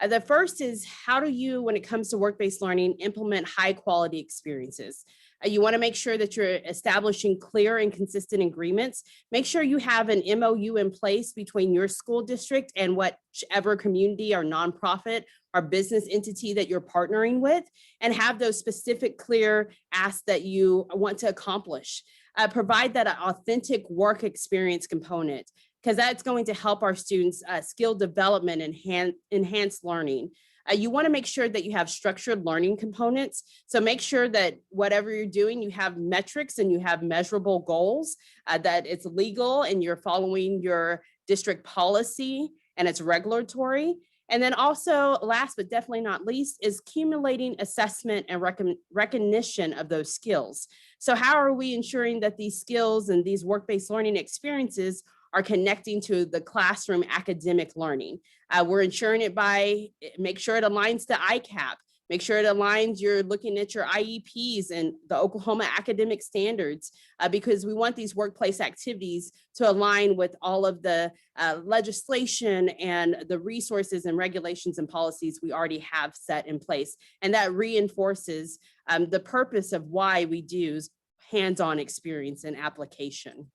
The first is, how do you, when it comes to work-based learning, implement high quality experiences? You want to make sure that you're establishing clear and consistent agreements. Make sure you have an MOU in place between your school district and whichever community or nonprofit or business entity that you're partnering with, and have those specific, clear asks that you want to accomplish. Provide that authentic work experience component, because that's going to help our students skill development and enhance learning. You want to make sure that you have structured learning components. So make sure that whatever you're doing, you have metrics and you have measurable goals, that it's legal and you're following your district policy and it's regulatory. And then also, last but definitely not least, is accumulating assessment and recognition of those skills. So how are we ensuring that these skills and these work-based learning experiences are connecting to the classroom academic learning? We're ensuring it by, make sure it aligns to ICAP, make sure it aligns, you're looking at your IEPs and the Oklahoma academic standards, because we want these workplace activities to align with all of the legislation and the resources and regulations and policies we already have set in place. And that reinforces the purpose of why we do hands-on experience and application.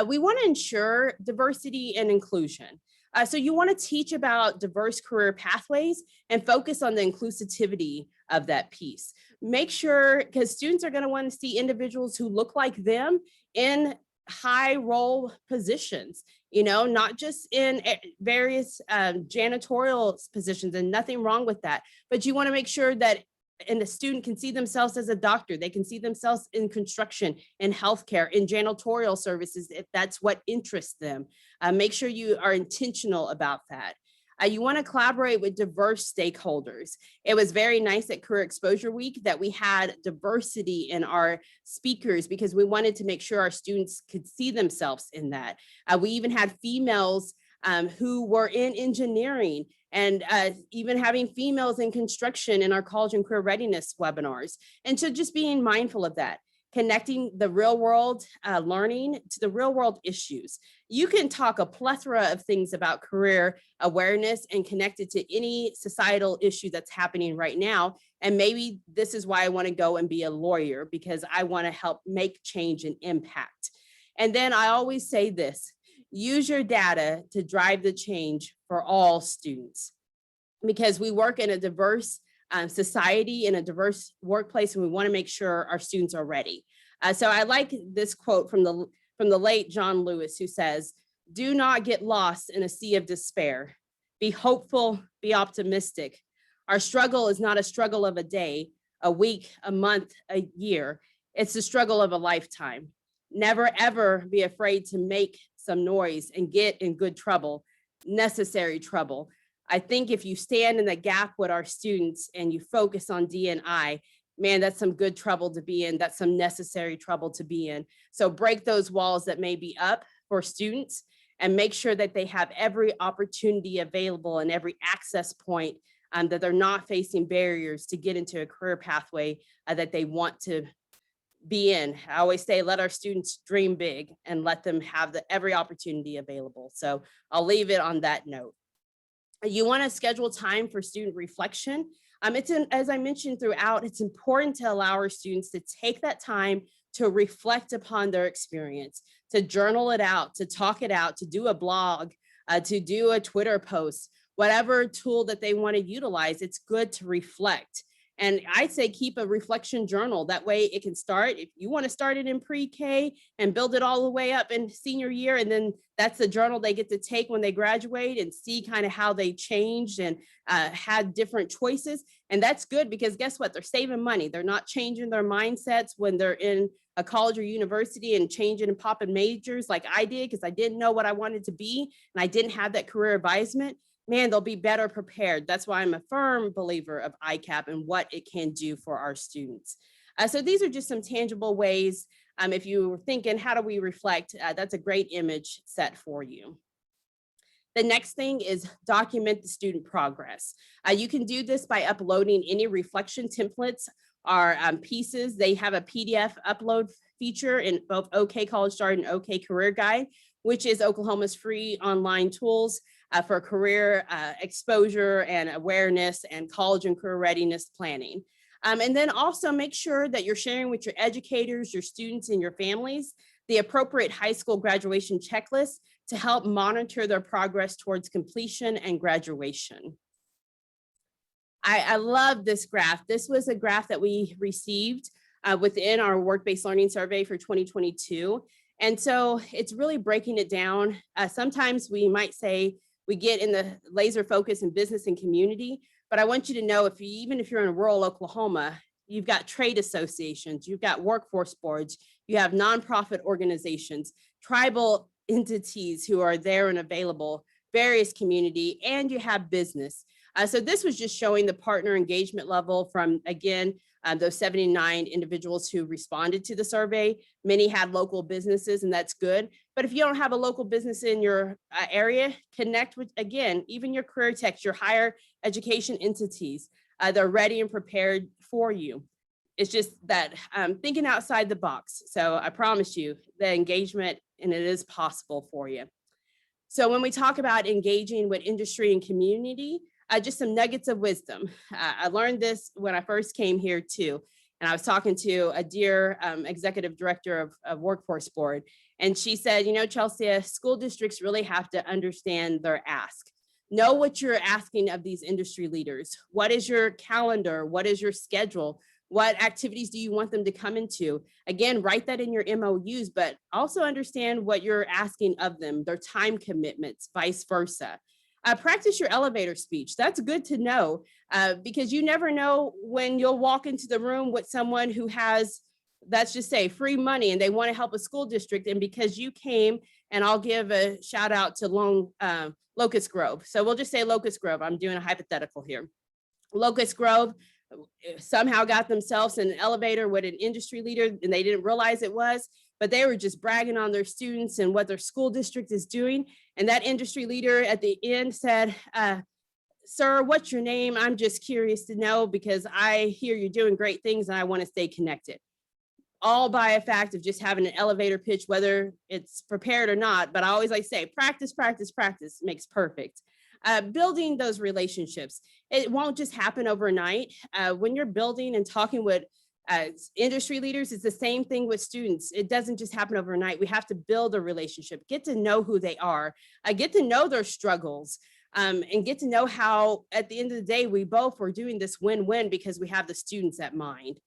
We want to ensure diversity and inclusion. So you want to teach about diverse career pathways and focus on the inclusivity of that piece. Make sure, because students are going to want to see individuals who look like them in high role positions, you know, not just in various janitorial positions, and nothing wrong with that. But you want to make sure that the student can see themselves as a doctor, they can see themselves in construction, in healthcare, in janitorial services, if that's what interests them. Make sure you are intentional about that. You want to collaborate with diverse stakeholders. It was very nice at Career Exposure Week that we had diversity in our speakers, because we wanted to make sure our students could see themselves in that. We even had females who were in engineering, and even having females in construction in our college and career readiness webinars. And so just being mindful of that, connecting the real world learning to the real world issues. You can talk a plethora of things about career awareness and connect it to any societal issue that's happening right now. And maybe this is why I want to go and be a lawyer, because I want to help make change and impact. And then I always say this: use your data to drive the change for all students, because we work in a diverse society, in a diverse workplace, and we want to make sure our students are ready. So I like this quote from the late John Lewis, who says, "Do not get lost in a sea of despair. Be hopeful, be optimistic. Our struggle is not a struggle of a day, a week, a month, a year. It's the struggle of a lifetime. Never, ever be afraid to make some noise and get in good trouble, necessary trouble." I think if you stand in the gap with our students and you focus on D&I, man, that's some good trouble to be in. That's some necessary trouble to be in. So break those walls that may be up for students and make sure that they have every opportunity available and every access point, that they're not facing barriers to get into a career pathway that they want to be in. I always say, let our students dream big and let them have every opportunity available. So I'll leave it on that note. You want to schedule time for student reflection. As I mentioned throughout, it's important to allow our students to take that time to reflect upon their experience, to journal it out, to talk it out, to do a blog, to do a Twitter post, whatever tool that they want to utilize. It's good to reflect. And I'd say keep a reflection journal. That way it can start, if you want to start it in pre-K and build it all the way up in senior year. And then that's the journal they get to take when they graduate and see kind of how they changed and had different choices. And that's good because guess what? They're saving money. They're not changing their mindsets when they're in a college or university and changing and popping majors like I did because I didn't know what I wanted to be and I didn't have that career advisement. Man, they'll be better prepared. That's why I'm a firm believer of ICAP and what it can do for our students. So these are just some tangible ways. If you were thinking, how do we reflect? That's a great image set for you. The next thing is document the student progress. You can do this by uploading any reflection templates or pieces. They have a PDF upload feature in both OK College Start and OK Career Guide, which is Oklahoma's free online tools for career exposure and awareness and college and career readiness planning. And then also make sure that you're sharing with your educators, your students, and your families the appropriate high school graduation checklist to help monitor their progress towards completion and graduation. I love this graph. This was a graph that we received within our work-based learning survey for 2022. And so it's really breaking it down. Sometimes we might say we get in the laser focus in business and community, but I want you to know even if you're in rural Oklahoma, you've got trade associations, you've got workforce boards, you have nonprofit organizations, tribal entities who are there and available, various community, and you have business. So this was just showing the partner engagement level from, again, those 79 individuals who responded to the survey. Many had local businesses, and that's good. But if you don't have a local business in your area, connect with, again, even your career techs, your higher education entities. They're ready and prepared for you. It's just that thinking outside the box. So I promise you the engagement, and it is possible for you. So when we talk about engaging with industry and community, just some nuggets of wisdom. I learned this when I first came here too. And I was talking to a dear executive director of Workforce Board. And she said, you know, Chelsea, school districts really have to understand their ask. Know what you're asking of these industry leaders. What is your calendar? What is your schedule? What activities do you want them to come into? Again, write that in your MOUs, but also understand what you're asking of them, their time commitments, vice versa. Practice your elevator speech. That's good to know because you never know when you'll walk into the room with someone who has, let's just say, free money and they want to help a school district. And because you came, and I'll give a shout out to Locust Grove. So we'll just say Locust Grove. I'm doing a hypothetical here. Locust Grove somehow got themselves in an elevator with an industry leader and they didn't realize it was, but they were just bragging on their students and what their school district is doing. And that industry leader at the end said, sir, what's your name? I'm just curious to know because I hear you're doing great things and I want to stay connected. All by a fact of just having an elevator pitch, whether it's prepared or not. But I always like to say, practice, practice, practice makes perfect. Building those relationships. It won't just happen overnight. When you're building and talking with industry leaders, it's the same thing with students. It doesn't just happen overnight. We have to build a relationship, get to know who they are, get to know their struggles, and get to know how at the end of the day, we both are doing this win-win because we have the students at mind.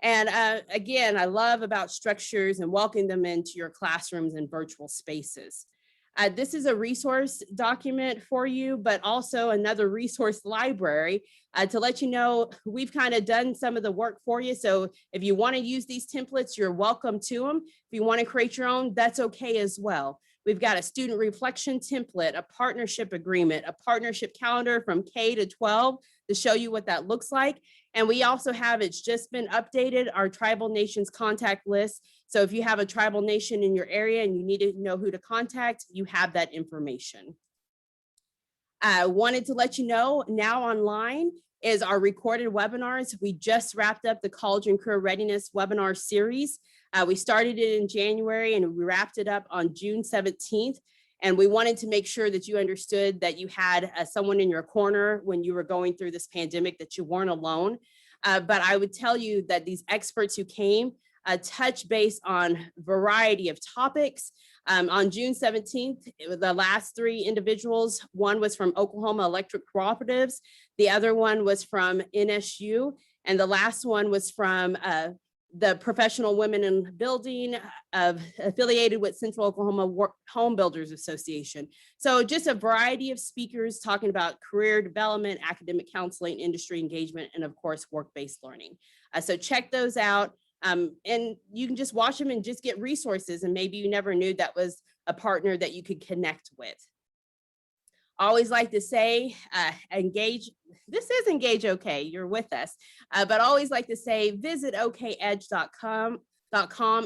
And again, I love about structures and welcoming them into your classrooms and virtual spaces. This is a resource document for you, but also another resource library to let you know we've kind of done some of the work for you. So if you want to use these templates, you're welcome to them. If you want to create your own, that's okay as well. We've got a student reflection template, a partnership agreement, a partnership calendar from K to 12. to show you what that looks like. And we also have, it's just been updated, our tribal nations contact list. So if you have a tribal nation in your area and you need to know who to contact, you have that information. I wanted to let you know now online is our recorded webinars. We just wrapped up the College and Career Readiness webinar series. We started it in January and we wrapped it up on June 17th. And we wanted to make sure that you understood that you had someone in your corner when you were going through this pandemic, that you weren't alone. But I would tell you that these experts who came touch base on a variety of topics. On June 17th, the last three individuals, one was from Oklahoma Electric Cooperatives, the other one was from NSU, and the last one was from the Professional Women in Building affiliated with Central Oklahoma Home Builders Association. So just a variety of speakers talking about career development, academic counseling, industry engagement, and of course, work-based learning. So check those out. And you can just watch them and just get resources. And maybe you never knew that was a partner that you could connect with. I always like to say, engage. This is Engage OK, you're with us. But I always like to say, visit okedge.com.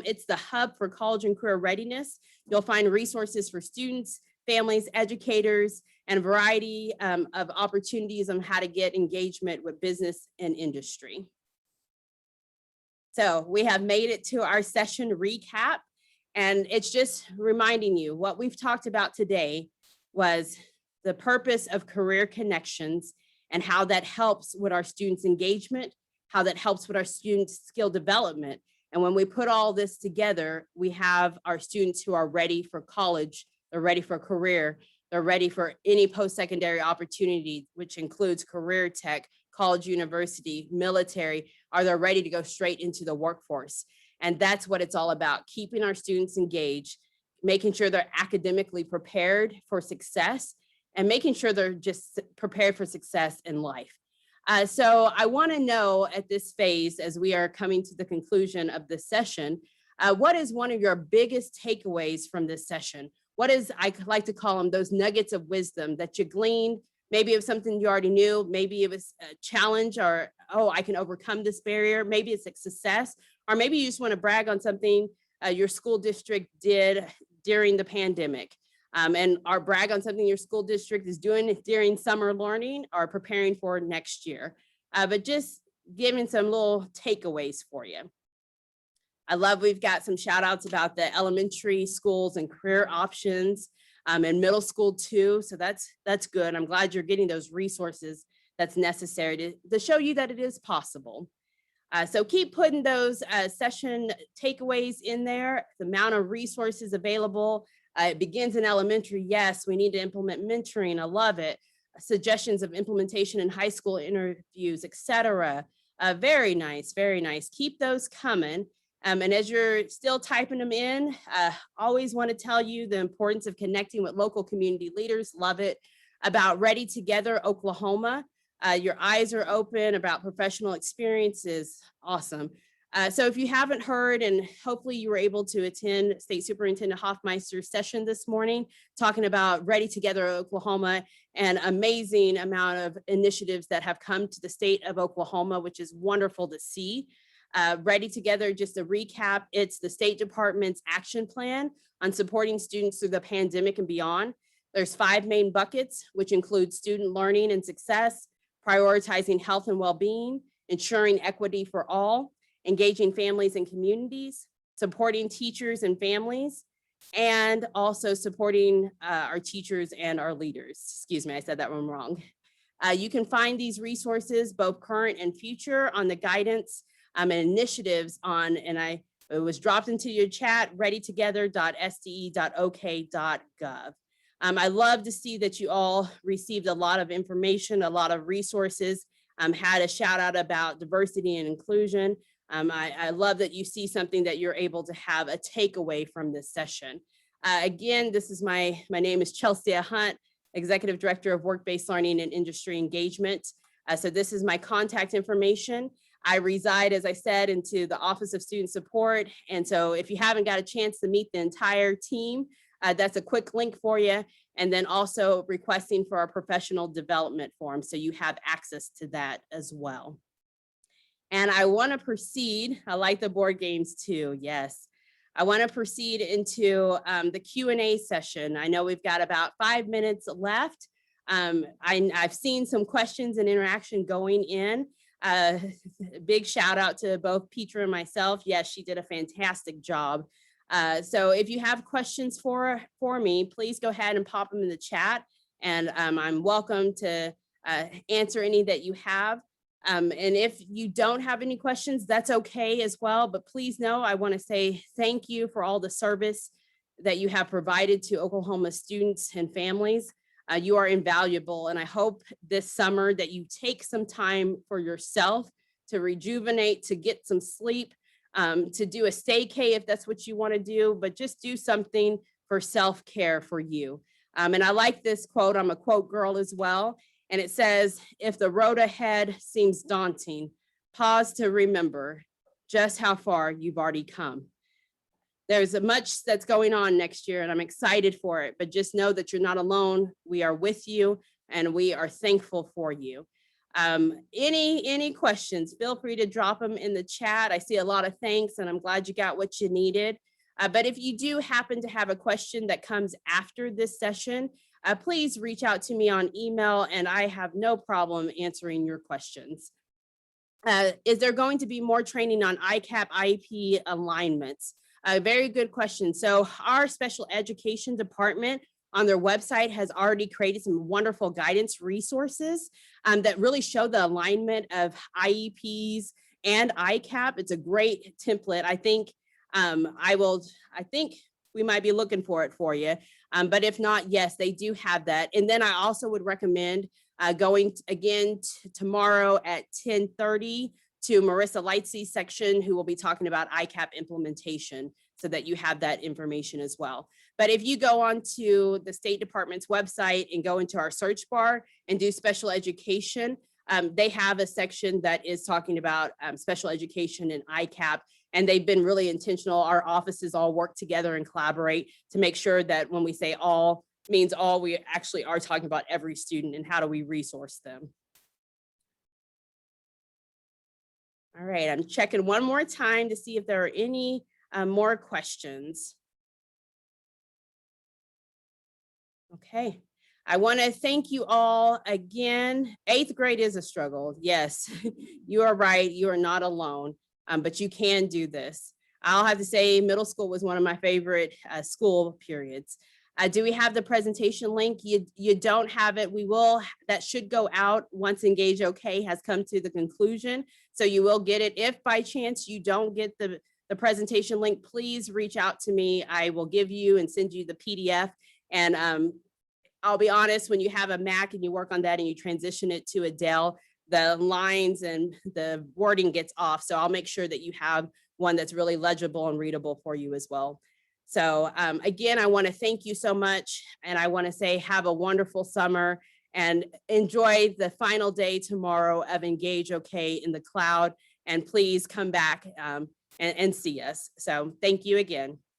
It's the hub for college and career readiness. You'll find resources for students, families, educators, and a variety of opportunities on how to get engagement with business and industry. So we have made it to our session recap, and it's just reminding you what we've talked about today was the purpose of career connections and how that helps with our students' engagement, how that helps with our students' skill development. And when we put all this together, we have our students who are ready for college, they're ready for career, they're ready for any post-secondary opportunity, which includes career tech, college, university, military, are they ready to go straight into the workforce? And that's what it's all about, keeping our students engaged, making sure they're academically prepared for success, and making sure they're just prepared for success in life. So I want to know at this phase, as we are coming to the conclusion of this session, what is one of your biggest takeaways from this session? What is, I like to call them those nuggets of wisdom that you gleaned. Maybe it was something you already knew. Maybe it was a challenge, or, oh, I can overcome this barrier. Maybe it's a success, or maybe you just want to brag on something your school district did during the pandemic. Or brag on something your school district is doing during summer learning or preparing for next year. But just giving some little takeaways for you. I love we've got some shout outs about the elementary schools and career options. And middle school too, so that's good. I'm glad you're getting those resources that's necessary to show you that it is possible. So keep putting those session takeaways in there, the amount of resources available. It begins in elementary. Yes, we need to implement mentoring. I love it. Suggestions of implementation in high school interviews, etc. Very nice, very nice. Keep those coming. And as you're still typing them in, always want to tell you the importance of connecting with local community leaders. Love it. About Ready Together Oklahoma. Your eyes are open about professional experiences. Awesome. So if you haven't heard, and hopefully you were able to attend State Superintendent Hoffmeister's session this morning, talking about Ready Together Oklahoma, and amazing amount of initiatives that have come to the state of Oklahoma, which is wonderful to see. Ready Together, just a recap, it's the State Department's action plan on supporting students through the pandemic and beyond. There's 5 main buckets, which include student learning and success, prioritizing health and well-being, ensuring equity for all, engaging families and communities, supporting teachers and families, and also supporting our teachers and our leaders. Excuse me, I said that one wrong. You can find these resources, both current and future, on the guidance and initiatives on, and it was dropped into your chat, readytogether.sde.ok.gov. I love to see that you all received a lot of information, a lot of resources, had a shout out about diversity and inclusion. I love that you see something that you're able to have a takeaway from this session. Again, this is my name is Chelsea Hunt, Executive Director of Work-Based Learning and Industry Engagement. So this is my contact information. I reside, as I said, into the Office of Student Support. And so if you haven't got a chance to meet the entire team, That's a quick link for you. And then also requesting for our professional development form. So you have access to that as well. And I want to proceed. I like the board games too. Yes. I want to proceed into the Q&A session. I know we've got about 5 minutes left. I've seen some questions and interaction going in. Big shout out to both Petra and myself. Yes, she did a fantastic job. So if you have questions for me, please go ahead and pop them in the chat. And I'm welcome to answer any that you have. And if you don't have any questions, that's okay as well. But please know, I want to say thank you for all the service that you have provided to Oklahoma students and families. You are invaluable. And I hope this summer that you take some time for yourself to rejuvenate, to get some sleep, to do a staycay if that's what you want to do, but just do something for self-care for you. And I like this quote. I'm a quote girl as well. And it says, if the road ahead seems daunting, pause to remember just how far you've already come. There's much that's going on next year and I'm excited for it, but just know that you're not alone. We are with you and we are thankful for you. Any questions, feel free to drop them in the chat. I see a lot of thanks and I'm glad you got what you needed. But if you do happen to have a question that comes after this session, please reach out to me on email and I have no problem answering your questions. Is there going to be more training on ICAP IEP alignments? A very good question. So our special education department on their website has already created some wonderful guidance resources that really show the alignment of IEPs and ICAP. It's a great template. I think I think we might be looking for it for you. But if not, yes, they do have that. And then I also would recommend going again tomorrow at 10:30 to Marissa Lightsey's section, who will be talking about ICAP implementation so that you have that information as well. But if you go on to the State Department's website and go into our search bar and do special education, they have a section that is talking about special education and ICAP. And they've been really intentional. Our offices all work together and collaborate to make sure that when we say all means all, we actually are talking about every student and how do we resource them. All right, I'm checking one more time to see if there are any more questions. Okay, I want to thank you all again. 8th grade is a struggle. Yes, you are right. You are not alone. But you can do this. I'll have to say middle school was one of my favorite school periods. Do we have the presentation link? You don't have it. We will, that should go out once Engage OK has come to the conclusion. So you will get it. If by chance you don't get the presentation link, please reach out to me. I will give you and send you the PDF. And I'll be honest, when you have a Mac and you work on that and you transition it to a Dell, the lines and the wording gets off. So I'll make sure that you have one that's really legible and readable for you as well. So again, I want to thank you so much. And I want to say have a wonderful summer and enjoy the final day tomorrow of Engage OK in the cloud. And please come back and see us. So thank you again.